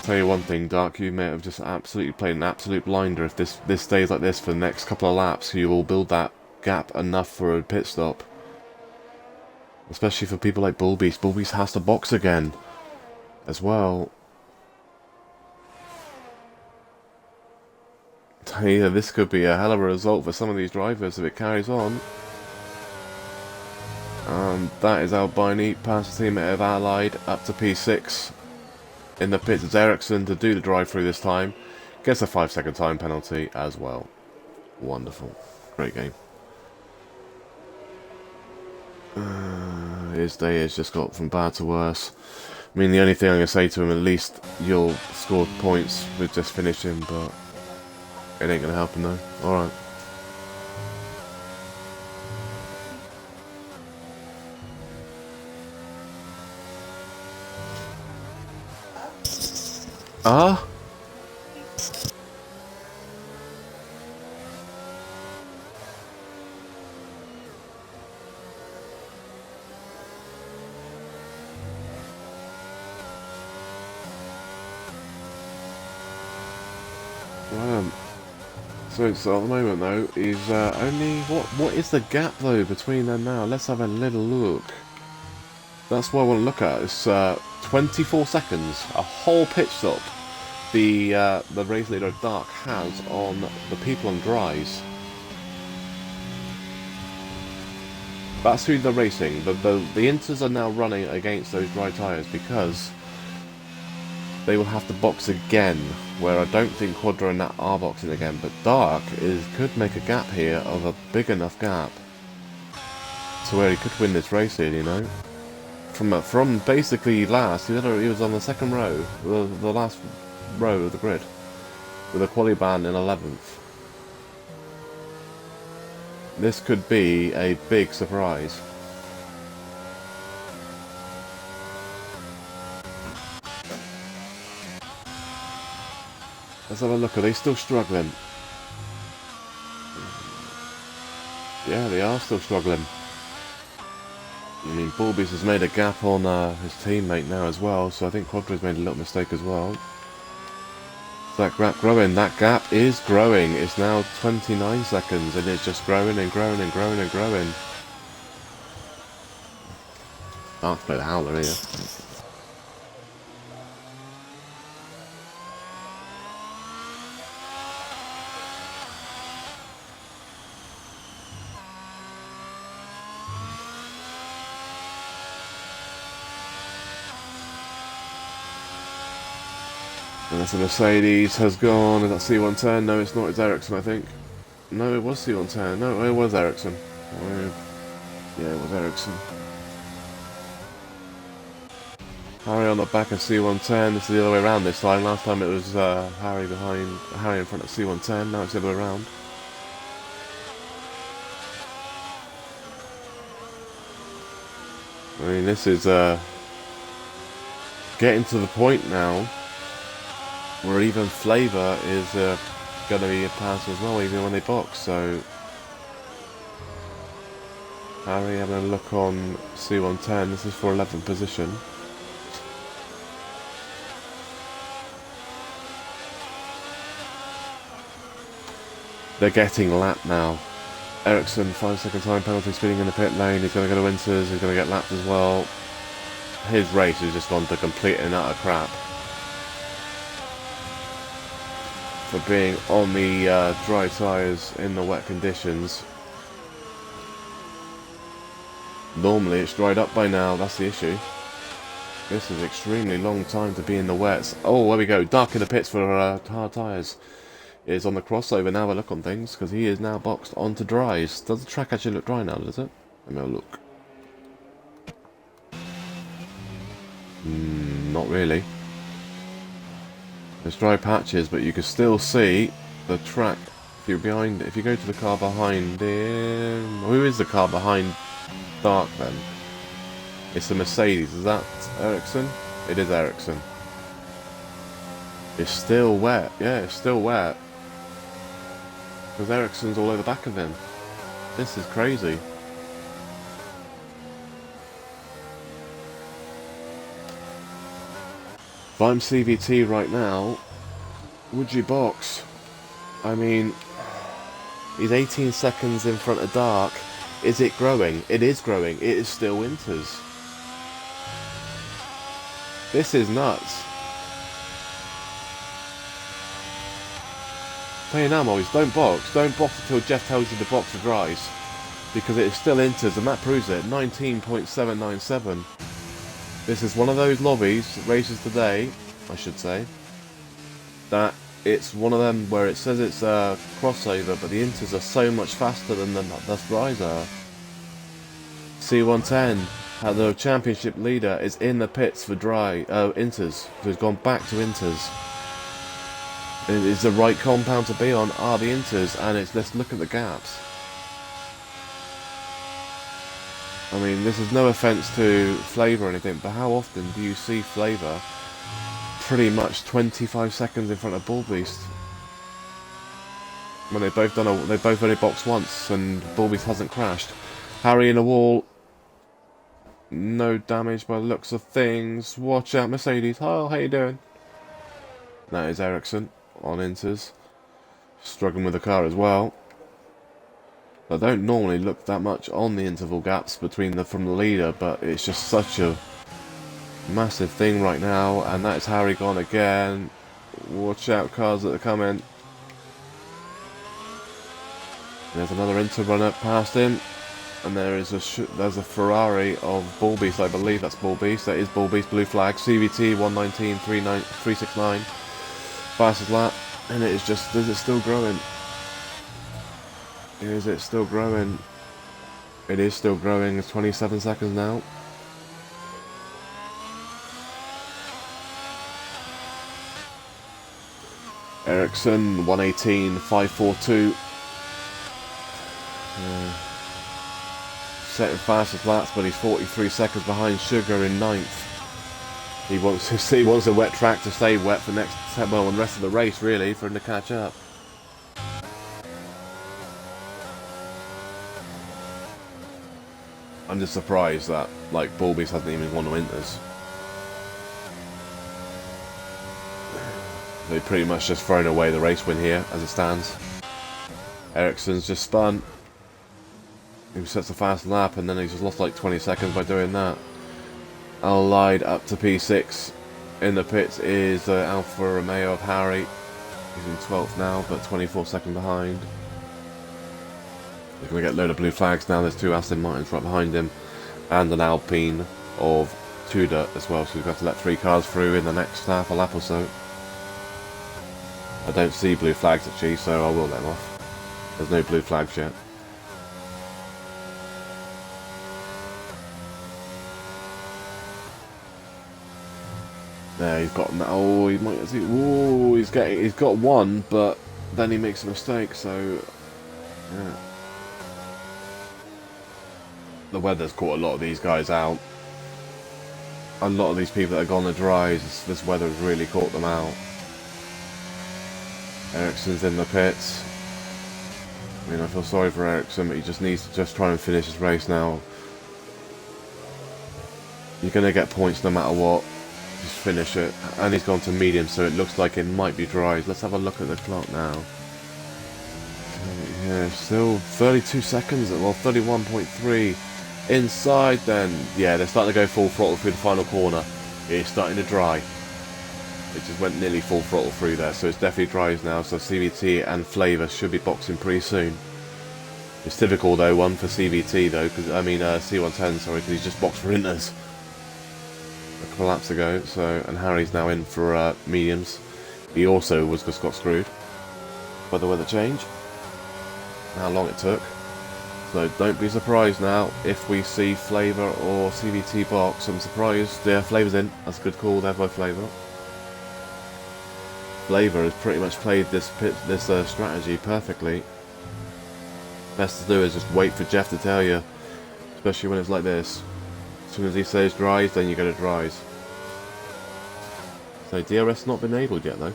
Tell you one thing, Dark, you may have just absolutely played an absolute blinder. If this stays like this for the next couple of laps, you will build that gap enough for a pit stop. Especially for people like Bulbis. Bulbis has to box again as well. Tell you, this could be a hell of a result for some of these drivers if it carries on. That is Albini past the teammate of Allied up to P6. In the pits, it's Ericsson to do the drive-through this time. Gets a 5-second time penalty as well. Wonderful. Great game. His day has just got from bad to worse. I mean, the only thing I'm going to say to him, at least you'll score points with just finishing, but it ain't going to help him though. Alright. Ah? So at the moment though, is only what is the gap though between them now? Let's have a little look. That's what I want to look at. It's 24 seconds, a whole pit stop. The race leader Dark has on the people on dries. That's who they're racing. The Inters are now running against those dry tyres because they will have to box again, where I don't think Quadra and Nat are boxing again, but Dark could make a gap here of a big enough gap to where he could win this race here, you know. From basically last, he was on the second row, the last row of the grid, with a quali ban in 11th. This could be a big surprise. Let's have a look. Are they still struggling? Yeah, they are still struggling. I mean, Bulbis has made a gap on his teammate now as well, so I think Quadra's made a little mistake as well. Is that gap growing? That gap is growing. It's now 29 seconds, and it's just growing and growing and growing and growing. I'll have to play the howler here. And that's a Mercedes has gone. Is that C110? No, it's not. It's Ericsson, I think. No, it was C110. No, it was Ericsson. Yeah, it was Ericsson. Harry on the back of C110. This is the other way around this time. Last time it was Harry in front of C110. Now it's the other way around. I mean, this is getting to the point now where even Flavor is going to be a pass as well, even when they box. So Harry having a look on C110. This is for 11th position. They're getting lapped now. Ericsson, 5-second time penalty, speeding in the pit lane. He's going to go to Winters. He's going to get lapped as well. His race has just gone to complete and utter crap for being on the dry tyres in the wet conditions. Normally it's dried up by now, that's the issue. This is an extremely long time to be in the wets. Oh, there we go, Dark in the pits for hard tyres. Is on the crossover now, a look on things, because he is now boxed onto dries. Does the track actually look dry now, does it? Let me have a look. Not really. There's dry patches, but you can still see the track. If you're behind, if you go to the car behind him, who is the car behind Dark then? It's the Mercedes. Is that Ericsson? It is Ericsson. It's still wet. Yeah, it's still wet. Because Ericsson's all over the back of him. This is crazy. If I'm CVT right now, would you box? I mean, he's 18 seconds in front of Dark. Is it growing? It is growing. It is still Winters. This is nuts. Tell you now, Mollies, don't box. Don't box until Jeff tells you the box is rise. Because it is still Inters, and that proves it. 19.797. This is one of those lobbies, races today, I should say, that it's one of them where it says it's a crossover, but the Inters are so much faster than the rise are. C110, the championship leader, is in the pits for Inters, so he's gone back to Inters. It is the right compound to be on, are the Inters, and let's look at the gaps. I mean, this is no offence to Flavor or anything, but how often do you see Flavor pretty much 25 seconds in front of Bull Beast? When they've both only boxed once, and Bull Beast hasn't crashed. Harry in a wall. No damage by the looks of things. Watch out, Mercedes. Oh, how you doing? That is Ericsson on Inters. Struggling with the car as well. I don't normally look that much on the interval gaps from the leader, but it's just such a massive thing right now, and that is Harry gone again. Watch out, cars that are coming. There's another Inter runner past him, and there's a Ferrari of Bull Beast. I believe that's Bull Beast. That is Bull Beast. Blue flag. CVT 119.369. Fastest lap, and it is just. Is it still growing? Is it still growing? It is still growing. It's 27 seconds now. Ericsson 118.542. Setting fastest laps, but he's 43 seconds behind Sugar in 9th. He wants a wet track to stay wet for the rest of the race, really, for him to catch up. I'm just surprised that, like, Bull Beast hasn't even won the Winters. They pretty much just thrown away the race win here, as it stands. Ericsson's just spun. He sets a fast lap, and then he's just lost like 20 seconds by doing that. Allied up to P6. In the pits is Alfa Romeo of Harry. He's in 12th now, but 24 seconds behind. We're going to get a load of blue flags now. There's two Aston Martins right behind him, and an Alpine of Tudor as well, so we've got to let 3 cars through in the next half a lap or so. I don't see blue flags actually, so I will let them off. There's no blue flags yet. There, he's got. Oh, he might. Oh, he's got one, but then he makes a mistake. So, yeah. The weather's caught a lot of these guys out. A lot of these people that have gone the dries, this weather has really caught them out. Ericsson's in the pits. I mean, I feel sorry for Ericsson, but he just needs to try and finish his race now. You're going to get points no matter what. Just finish it. And he's gone to medium, so it looks like it might be dries. Let's have a look at the clock now. Yeah, still 32 seconds, well, 31.3. Inside then, yeah, they're starting to go full throttle through the final corner. It's starting to dry. It just went nearly full throttle through there, so it's definitely dries now. So CVT and Flavor should be boxing pretty soon. It's typical though, one for CVT though, because I mean C110, sorry, because he's just boxed for Inters a couple laps ago. So, and Harry's now in for mediums. He also just got screwed by the weather change. How long it took. So don't be surprised now if we see Flavor or CVT box. I'm surprised. Yeah, Flavor's in. That's a good call there by Flavor. Flavor has pretty much played this strategy perfectly. Best to do is just wait for Jeff to tell you, especially when it's like this. As soon as he says dries, then you go to dries. So DRS not been enabled yet though.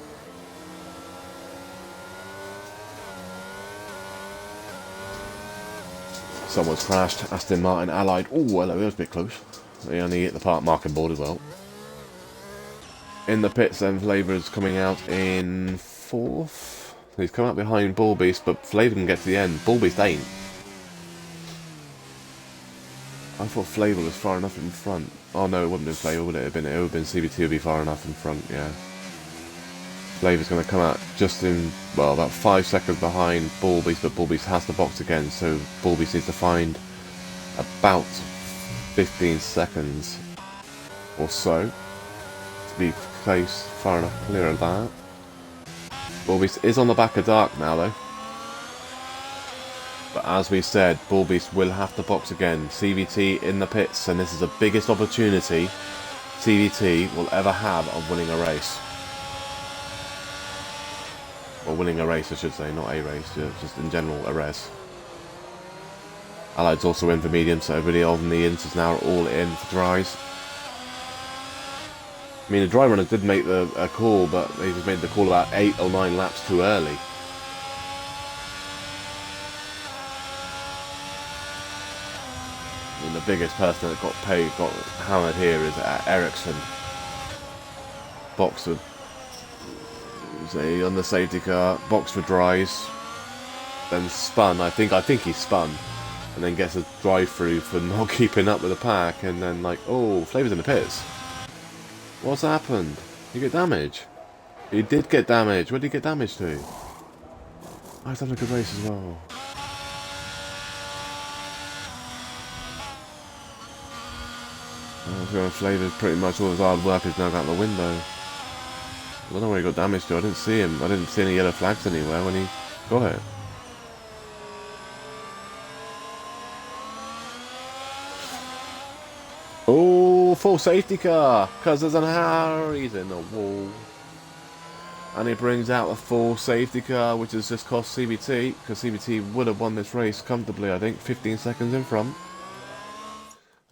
Someone's crashed. Aston Martin Allied. Oh, hello, that was a bit close. They only hit the park marking board as well. In the pits then, Flavor's coming out in 4th. He's come out behind Bullbeast, but Flavor can get to the end. Bullbeast ain't. I thought Flavor was far enough in front. Oh no, it wouldn't have been Flavor, would it have been? It would have been CVT would be far enough in front, yeah. Flavor's going to come out just in, well, about 5 seconds behind Bullbeast, but Bullbeast has to box again, so Bullbeast needs to find about 15 seconds or so to be placed far enough clear of that. Bullbeast is on the back of Dark now though. But as we said, Bullbeast will have to box again. CVT in the pits, and this is the biggest opportunity CVT will ever have of winning a race. Or winning a race, I should say, not a race, just in general, a race. Allied's also in for medium, so everybody on the inters now are all in for dries. I mean, the dry runners did make a call, but they just made the call about 8 or 9 laps too early. And the biggest person that got hammered here is Ericsson. Boxford. On the safety car, box for dries, then spun. I think he spun, and then gets a drive through for not keeping up with the pack, and then like, oh, Flavor's in the pits. What's happened? He get damage? He did get damage. Where did he get damage to? Oh, he's having a good race as well. Oh, Flavor's pretty much all his hard work is now out the window. I don't know where he got damage to. I didn't see him. I didn't see any yellow flags anywhere when he got it. Oh, full safety car! Because there's an Harry's in the wall. And he brings out a full safety car, which has just cost CVT, because CVT would have won this race comfortably, I think, 15 seconds in front.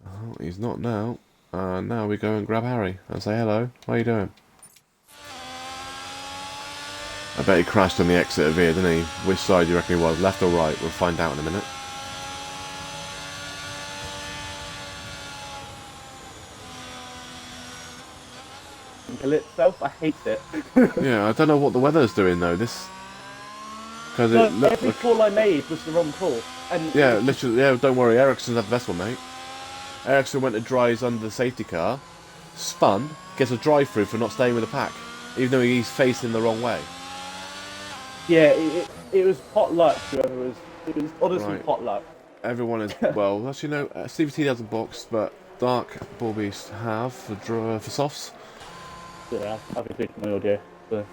Oh, he's not now. Now we go and grab Harry and say hello. What are you doing? I bet he crashed on the exit of here, didn't he? Which side do you reckon he was? Left or right? We'll find out in a minute. Kill itself. I hate it. Yeah, I don't know what the weather's doing though. This because No, it looked every like... call I made was the wrong call. And Yeah, literally. Yeah, don't worry. Ericsson's had the best one, mate. Ericsson went to dries under the safety car, spun, gets a drive-through for not staying with the pack, even though he's facing the wrong way. yeah, it was pot luck. Whoever was, it was honestly Right. pot luck. Everyone is well. Actually, no. CVT doesn't box, but Dark Bullbeast have for softs. Yeah, I've been tweaking my audio. So.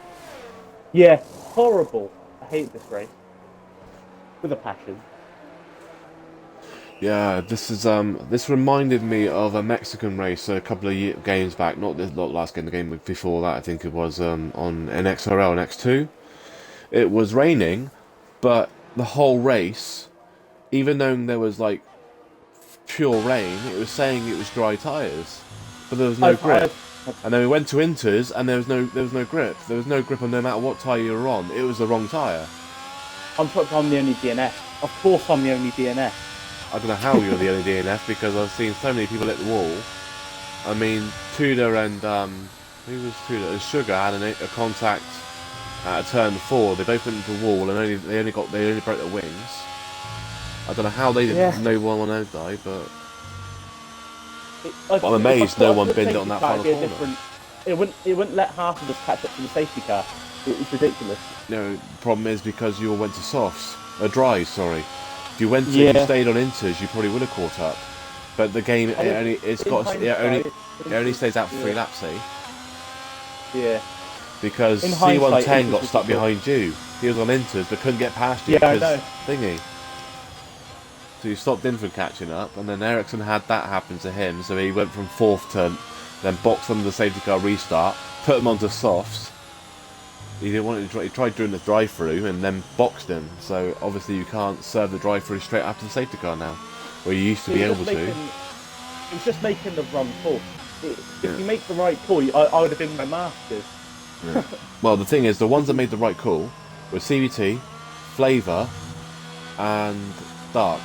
Yeah, horrible. I hate this race with a passion. Yeah, this is this reminded me of a Mexican race a couple of games back. Not last game, the game before that. I think it was on NXRL and X2. It was raining, but the whole race, even though there was like pure rain, it was saying it was dry tyres, but there was no grip. And then we went to Inters, and there was no grip. There was no grip on no matter what tyre you were on. It was the wrong tyre. I'm the only DNF. Of course, I'm the only DNF. I don't know how you're the only DNF because I've seen so many people hit the wall. I mean, Tudor and who was Tudor? And Sugar had a contact at a turn 4. They both went into the wall, and they only broke their wings. I don't know how they didn't. Yeah. No one else died, but I'm amazed no one binned it on that final corner. It wouldn't let half of us catch up to the safety car. It was ridiculous. No, the problem is because you all went to softs, dries. Sorry, if you went, if Yeah. you stayed on inters, you probably would have caught up. But the game it only stays out for 3 laps, see? Yeah. Because In hindsight, C110 it got was stuck difficult. behind you. He was on inters but couldn't get past you Yeah, I because know. thingy. So you stopped in from catching up, and then Ericsson had that happen to him, so he went from 4th turn, then boxed under the safety car restart, put him onto softs. He didn't want to. He tried doing the drive-through and then boxed him. So obviously you can't serve the drive-through straight after the safety car now, where you used to be able to. It was just making the wrong call. If you make the right call, I would have been my masters. Yeah. Well, the thing is, the ones that made the right call were CVT, Flavor, and Dark.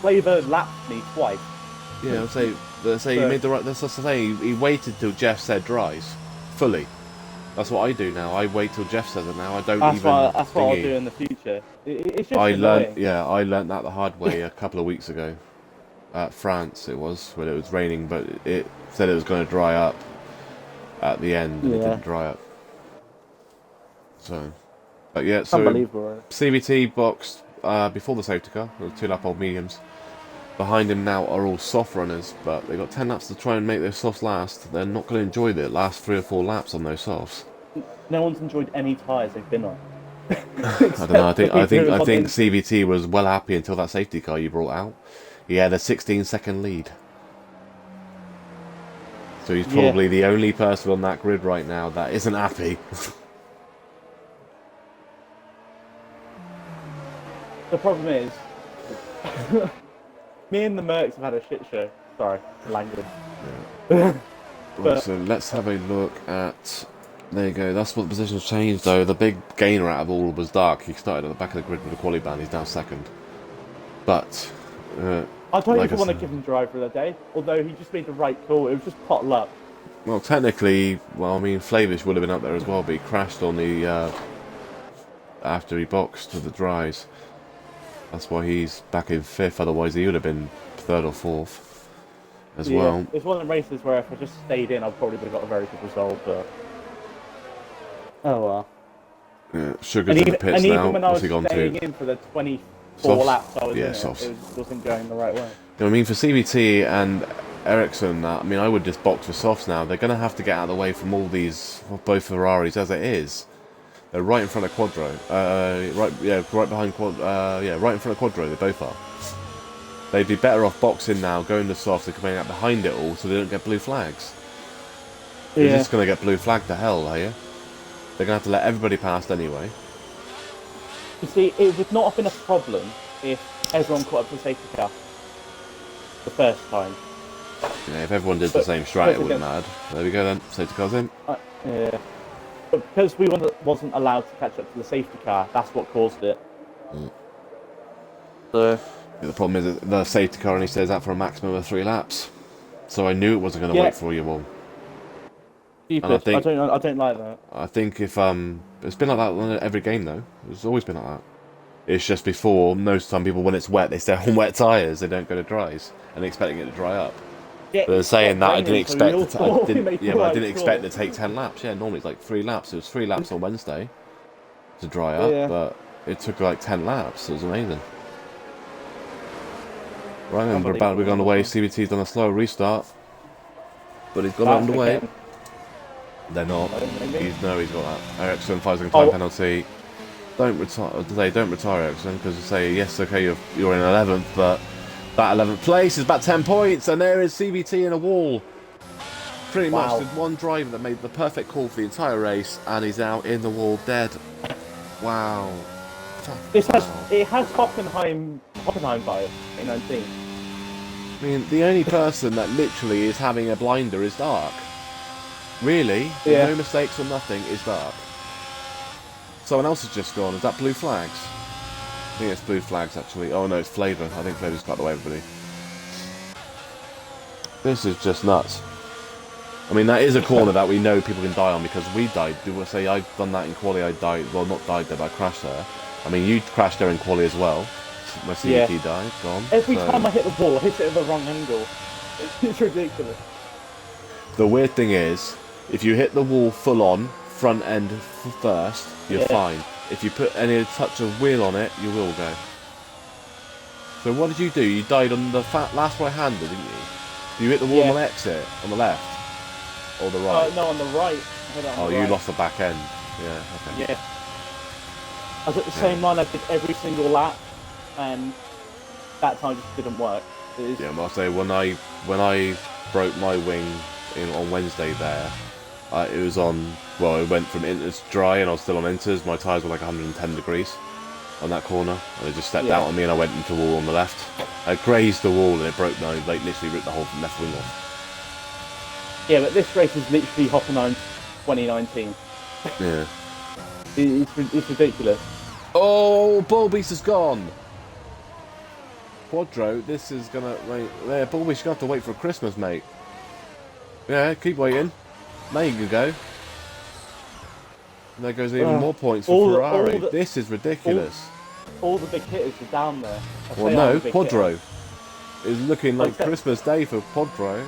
Flavor lapped me twice. Yeah, let's say he made the right. Let's just say he waited till Jeff said dries, fully. That's what I do now. I wait till Jeff says it now. I don't That's even. what I'll thingy. do in the future. It's just I annoying. learned that the hard way a couple of weeks ago. At France, it was when it was raining, but it said it was going to dry up at the end, and it didn't dry up. So, but yeah, so Unbelievable. Right? CVT boxed before the safety car, the 2-lap old mediums. Behind him now are all soft runners, but they've got 10 laps to try and make those softs last. They're not going to enjoy the last 3 or 4 laps on those softs. No one's enjoyed any tyres they've been on. I don't know. I think CVT was well happy until that safety car you brought out. He had a 16-second lead. So he's probably the only person on that grid right now that isn't happy. The problem is, me and the Mercs have had a shit show. Sorry, language. Right, so let's have a look at... There you go. That's what the position's changed, though. The big gainer out of all was Dark. He started at the back of the grid with a quali ban. He's now second. But... I don't even want to give him driver of the day, although he just made the right call. It was just pot luck. Well, technically, I mean, Flavish would have been up there as well, but he crashed on the... after he boxed to the dries. That's why he's back in 5th, otherwise he would have been 3rd or 4th as well. It's one of the races where if I just stayed in, I probably would have got a very good result, but... Oh well. Yeah, Sugar's in the pits and now. even when I was What's he gone staying to? in for the 24 Softs? laps I was Yeah, in softs. it wasn't going the right way. You know what I mean, for CVT and Ericsson, I mean, I would just box for softs now. They're going to have to get out of the way from all these, both Ferraris as it is. They're right in front of Quadro. Right behind right in front of Quadro. They both are. They'd be better off boxing now, going to softs and coming out behind it all, so they don't get blue flags. They're just going to get blue flagged to hell, are you? They're going to have to let everybody past anyway. You see, it would not have been a problem if everyone caught up to the safety car the first time. Yeah, if everyone did the same strat, it wouldn't matter. There we go then. Safety car's in. Yeah. But because we wasn't allowed to catch up to the safety car, that's what caused it. So... Yeah, the problem is that the safety car only stays out for a maximum of 3 laps. So I knew it wasn't going to wait for you all. Stupid. I don't like that. I think if it's been like that on every game though. It's always been like that. It's just before most time people when it's wet they stay on wet tyres. They don't go to dries and expecting it to dry up. Yeah, But saying that I didn't expect. I didn't right expect it to take 10 laps. Yeah, normally it's like 3 laps. It was 3 laps on Wednesday to dry up, but it took like 10 laps. It was amazing. Right then, we're going away. CVT's done a slow restart, but he's got it underway. They're not. He's got that. Ericsson 5-second time penalty. Don't retire Ericsson, because say yes, okay, you're in 11th, but that 11th place is about 10 points, and there is CVT in a wall. Pretty much, there's one driver that made the perfect call for the entire race, and he's out in the wall dead. Wow. It has Hockenheim bias in 19. I mean, the only person that literally is having a blinder is Dark. Really? No mistakes or nothing is Dark. Someone else has just gone. Is that blue flags? I think it's blue flags, actually. Oh, no, it's Flavor. I think Flavor's got away everybody. This is just nuts. I mean, that is a corner that we know people can die on because we died. Do I say I've done that in quali? I died. Well, not died there, but I crashed there. I mean, you crashed there in quali as well. My CVT died. Gone. Every time I hit the wall, I hit it at the wrong angle. It's ridiculous. The weird thing is, if you hit the wall full on, front end first, you're fine. If you put any touch of wheel on it, you will go. So what did you do? You died on the last right-hander, didn't you? You hit the wall on the exit, on the left? Or the right? No, on the right. You lost the back end. Yeah, okay. Yeah. I was at the same line I did every single lap, and that time just didn't work. Yeah, I must say, when I broke my wing on Wednesday there, it was on, well, it went from inters dry and I was still on inters. My tyres were like 110 degrees on that corner, and it just stepped out on me and I went into the wall on the left. I grazed the wall and it broke my, like, literally ripped the whole left wing off. Yeah, but this race is literally Hockenheim 2019. Yeah. It's ridiculous. Oh, Bullbeast is gone. Quadro, this is gonna wait. Yeah, Bullbeast, you have to wait for Christmas, mate. Yeah, keep waiting. Now you can go. And there goes even more points for Ferrari. This is ridiculous. All the big hitters are down there. Well, no, Quadro is looking like Christmas Day for Quadro.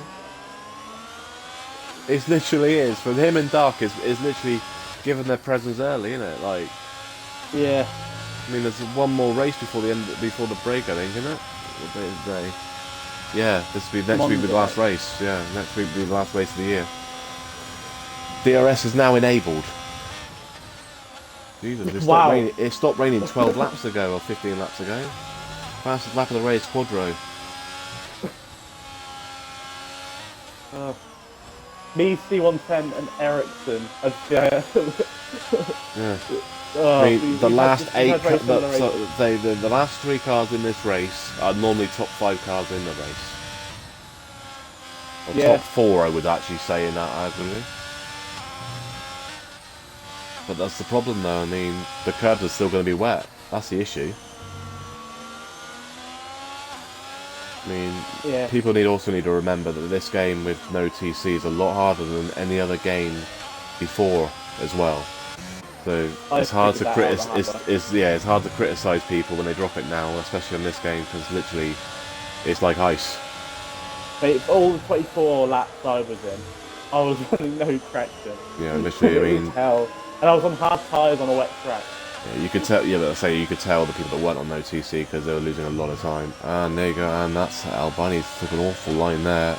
It literally is. For him and Dark is literally giving their presents early, isn't it? Like, yeah. I mean, there's one more race before the break, I think, isn't it? What day is today? Yeah, next week will be the last race. Yeah, next week will be the last race of the year. DRS is now enabled. Jesus, it stopped raining 12 laps ago, or 15 laps ago. Fastest lap of the race, Quadro. Me, C110 and Ericsson. Yeah. I mean, the last the last 3 cars in this race are normally top 5 cars in the race. Or top 4, I would actually say, in that argument. But that's the problem, though. I mean, the curbs are still going to be wet. That's the issue. I mean, people also need to remember that this game with no TC is a lot harder than any other game before as well. So it's hard to it's hard to criticize people when they drop it now, especially on this game, because literally it's like ice. Mate, all the 24 laps I was in, I was running no traction. Yeah, literally. I mean, hell. And I was on hard tyres on a wet track. Yeah, you could tell. Yeah, but I say you could tell the people that weren't on no TC because they were losing a lot of time. And there you go. And that's Albani took an awful line there.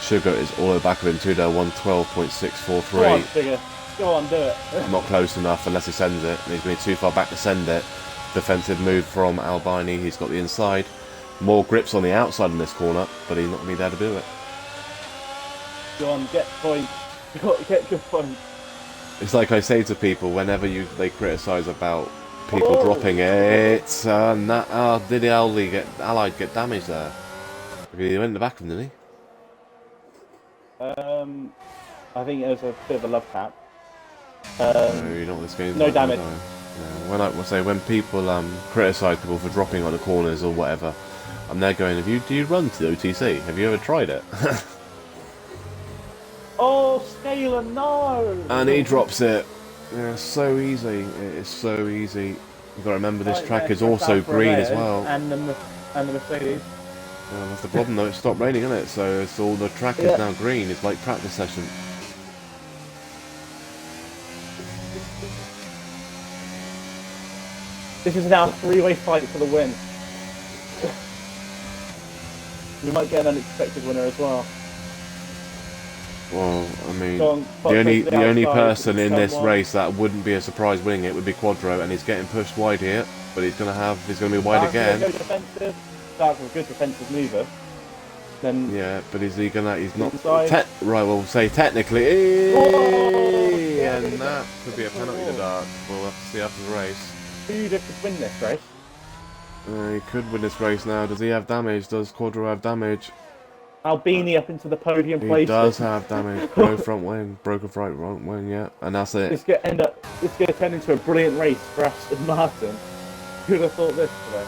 Sugar is all the back of him too. There, 112.643. Go on, Sugar. Go on, do it. Not close enough unless he sends it. And he's going too far back to send it. Defensive move from Albani. He's got the inside. More grips on the outside in this corner, but he's not going to be there to do it. Go on, get points. Get good points. It's like I say to people whenever they criticise about people dropping it. Did the Allied get damaged there? He went in the back of him, didn't he? I think it was a bit of a love tap. No, you know what this game's no like, damage. When people criticise people for dropping on the corners or whatever, I'm there going, do you run to the OTC? Have you ever tried it? Oh, Scaler, no! And he drops it. Yeah, so easy. It is so easy. You've got to remember this track is also green as well. And the Mercedes. Well, that's the problem though, it stopped raining, isn't it? So it's all the track is now green. It's like practice session. This is now a 3-way fight for the win. We might get an unexpected winner as well. Well, I mean, the only person in this race that wouldn't be a surprise winning it would be Quadro, and he's getting pushed wide here, but he's going to be wide again. Dark was a good defensive mover. Then yeah, but he's not. Right, we'll say technically, and that could be a penalty to Dark. We'll have to see after the race. Who could win this race? He could win this race now. Does he have damage? Does Quadro have damage? Albini up into the podium place. He does have damage. Broken front wing, yeah. And that's it. It's going to turn into a brilliant race for Aston Martin. Who'd have thought this today?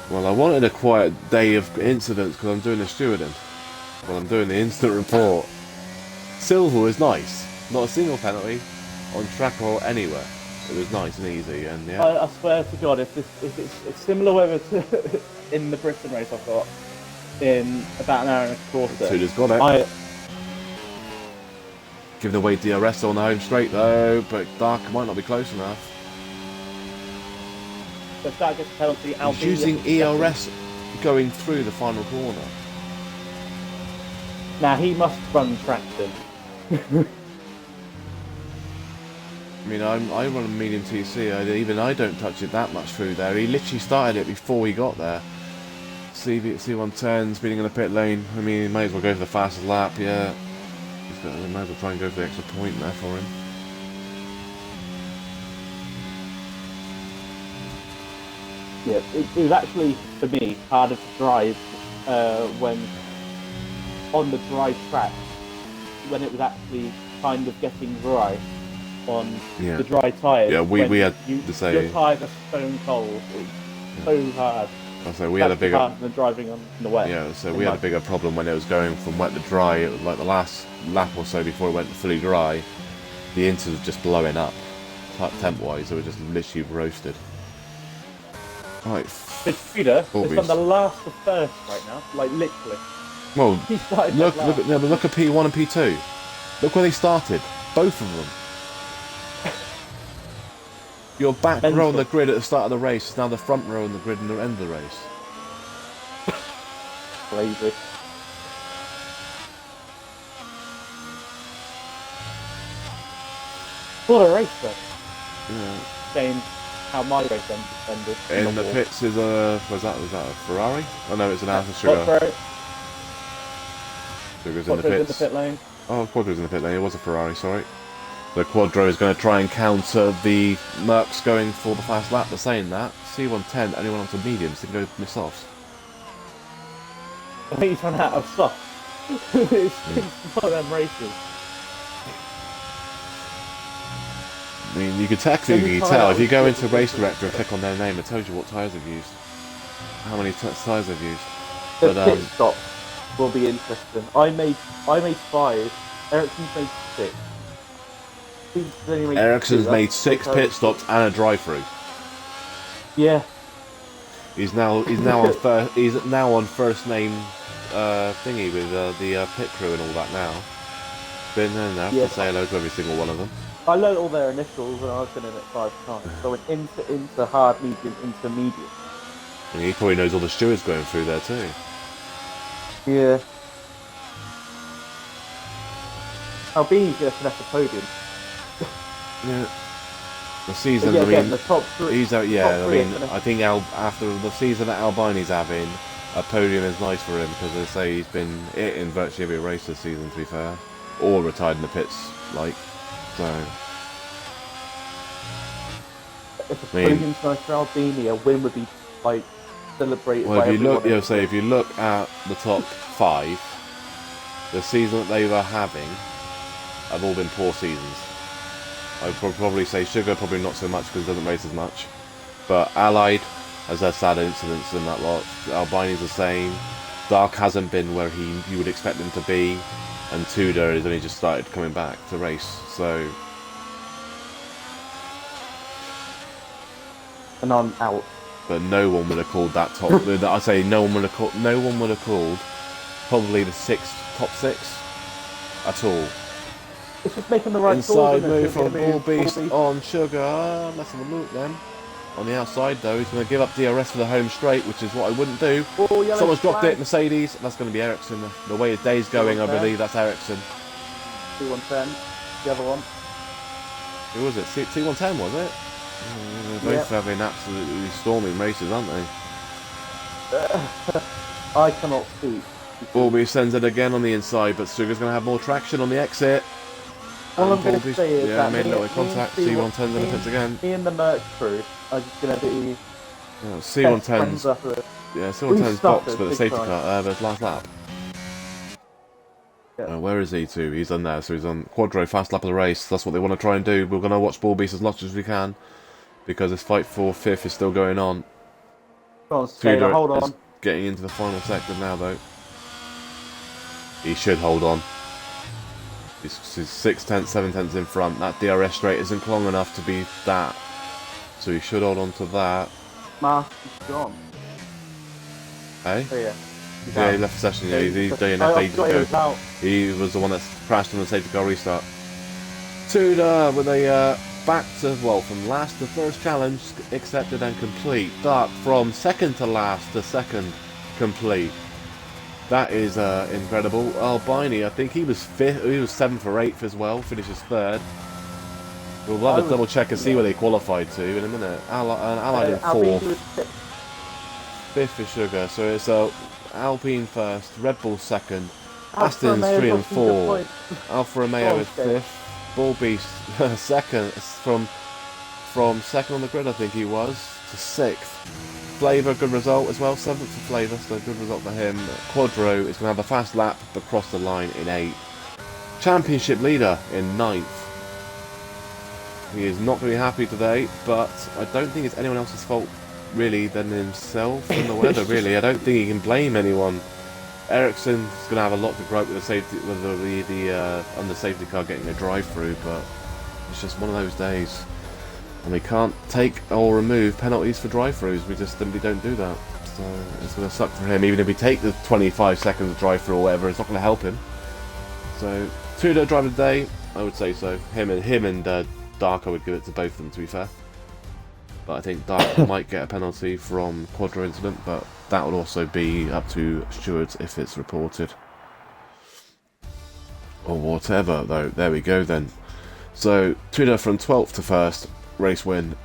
Well, I wanted a quiet day of incidents because I'm doing the stewarding. Well, I'm doing the instant report. Silver was nice. Not a single penalty on track or anywhere. It was nice and easy, and yeah. I swear to God, if it's similar weather to in the Britain race I've got in about an hour and a quarter. Suda's got it. Giving away DRS on the home straight though, but Dark might not be close enough. So if Dark gets a penalty, he's using ERS going through the final corner. Now he must run traction. I mean, I run a medium TC. Even I don't touch it that much through there. He literally started it before he got there. C110 speeding in the pit lane. I mean, he may as well go for the fastest lap. Yeah, he might as well try and go for the extra point there for him. Yeah, it was actually for me harder to drive when on the dry track when it was actually kind of getting dry on Yeah. the dry tyres. Yeah, we when had to say- your tyres are stone cold. It's so hard. So we had a bigger, harder than driving on the wet. yeah. So we had a bigger problem when it was going from wet to dry. It was like the last lap or so before it went fully dry, the inters were just blowing up, temp-wise. They were just literally roasted. Right. Peter is Obvious. on the last of first right now, like literally. Well, He started look, last. look, yeah, but look at P1 and P2. Look where they started, both of them. Your back row on the grid at the start of the race is now the front row on the grid at the end of the race. Crazy. What a race though. Yeah. Saying how my race ended. In the pits is a, was that a Ferrari? Oh no, it's an Alfa Sugar. Sugar's in the Quattro's pits. in the pit lane. Oh, Quadro's in the pit lane. It was a Ferrari, sorry. The Quadro is going to try and counter the Mercs going for the fast lap. They're saying that. C110 only went on to mediums to go miss-offs. I think he's run out of stuff. It's one of them races. I mean, you could technically tell if you go into Race Director and click on their name, it tells you what tyres they've used, how many tyres they've used. The But pit stop will be interesting. I made 5. Ericsson's made 6. Ericsson's made 6 pit stops and a drive-through. Yeah. He's now on first name thingy with the pit crew and all that now. Been there now to say hello to every single one of them. I learned all their initials and I've been in it 5 times. So I went into hard, medium, intermediate. And he probably knows all the stewards going through there too. Yeah. Albini's gonna finish the podium. Yeah. The season, Yeah, I again, mean, the top 3. he's out. Yeah, top I 3 mean, are gonna- I think after the season that Albini's having, a podium is nice for him because they say he's been in virtually every race this season. To be fair, or retired in the pits, like so. If a I mean- podium's nice for Albini, a win would be like celebrated Well, by if you look, everyone. say if you look at the top 5, the season that they were having have all been poor seasons. I'd probably say Sugar probably not so much because he doesn't race as much, but Allied has had sad incidents and that lot. Albini's the same. Dark hasn't been where you would expect him to be, and Tudor has only just started coming back to race. So And I'm out. but no one would have called that top. I say no one would have called probably the top 6 at all. It's just making the right Inside calls, isn't it? move from Gonna be Bull Beast Bull Beast. on Sugar. Let's have a look then. On the outside though, he's going to give up DRS for the home straight, which is what I wouldn't do. Oh, yellow Someone's dropped flag. it, Mercedes. That's going to be Ericsson. The way his day's going, I believe that's Ericsson. T110. The other one. Who was it? T110 was it? They're both having absolutely storming races, aren't they? I cannot speak. Bullby sends it again on the inside, but Sugar's going to have more traction on the exit. All I'm going to Bullby's- say is yeah, that made a me- little contact. me and C110's in the pits again. Me and the merch crew are just going to be Yeah, best friends C110's after yeah, C110's started box, but the big safety time. car, but last lap. Yeah. Where is he to? He's on there, so he's on Quadro, fast lap of the race. That's what they want to try and do. We're going to watch Bull Beast as much as we can because this fight for 5th is still going on. Go on, Taylor, Tudor hold is on. getting into the final sector now, though. He should hold on. He's 6/10, 7/10 in front. That DRS straight isn't long enough to be that, so he should hold on to that. Mark is gone. Hey? Oh, yeah. He's Yeah, out. he left the session. Yeah, he's I doing that ages forgot he was ago. out. He was the one that crashed on the safety car restart. Tudor with a back to, well, from last to first challenge accepted and complete. Dark from second to last to second complete. That is incredible. Albini, I think he was 5th, he was 7th or 8th as well, finishes 3rd. We'll have a double check and see where they qualified to in a minute. Allied in Albini 4th, was 5th for Sugar, so it's Alpine 1st, Red Bull 2nd, Alfa Aston's Romeo 3 and got some good 4, points. Alfa Romeo is Okay. 5th, Bull Beast 2nd, from 2nd on the grid I think he was, to 6th. Flavor, good result as well, 7th for Flavor, so good result for him. Quadro is going to have a fast lap, but cross the line in 8th. Championship leader in ninth. He is not going to be happy today, but I don't think it's anyone else's fault really than himself and the weather. Really, I don't think he can blame anyone. Ericsson's going to have a lot to gripe with the safety, with the under safety car getting a drive-through, but it's just one of those days, and we can't take or remove penalties for drive-throughs. We just simply don't do that. So it's going to suck for him. Even if we take the 25 seconds of drive-through or whatever, it's not going to help him. So Tudor driver of the day, I would say so. Him and Dark, I would give it to both of them, to be fair. But I think Dark might get a penalty from Quadro incident, but that would also be up to stewards if it's reported. Or whatever, though. There we go then. So, Tudor from 12th to 1st, race win.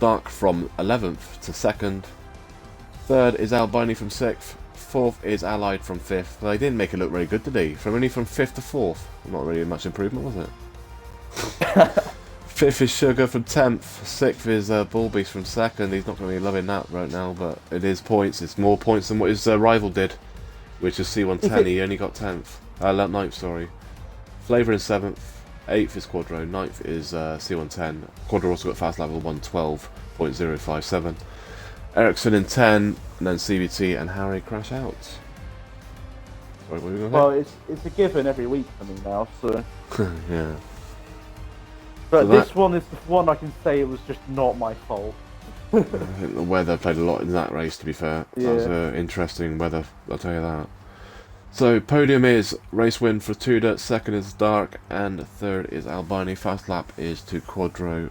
Dark from 11th to 2nd. 3rd is Albini from 6th. 4th is Allied from 5th. They didn't make it look very good, did they? Only from 5th to 4th. Not really much improvement, was it? 5th is Sugar from 10th, 6th is Bullbeast from 2nd. He's not going to be loving that right now, but it is points. It's more points than what his rival did, which is C110. He only got 10th. 9th, sorry. Flavor in 7th, 8th is Quadro, 9th is C110. Quadro also got fast level 112.057. Ericsson in 10, and then CBT and Harry crash out. Sorry, what were you going to say? Well, it's a given every week for me now, so... Yeah. But So this one is the one I can say it was just not my fault. I think the weather played a lot in that race, to be fair. Yeah. That was interesting weather, I'll tell you that. So, podium is race win for Tudor, 2nd is Dark, and 3rd is Albini. Fast lap is to Quadro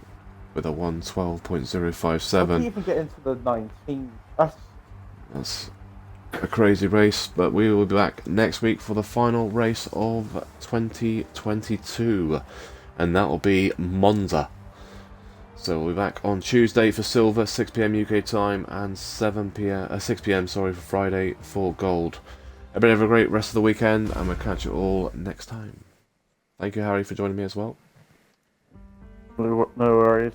with a I didn't 112.057. even get into the 19. That's a crazy race, but we will be back next week for the final race of 2022. And that will be Monza. So we'll be back on Tuesday for silver, 6 PM UK time, and 6 PM sorry, for Friday for gold. Everybody have a great rest of the weekend, and we'll catch you all next time. Thank you, Harry, for joining me as well. No worries.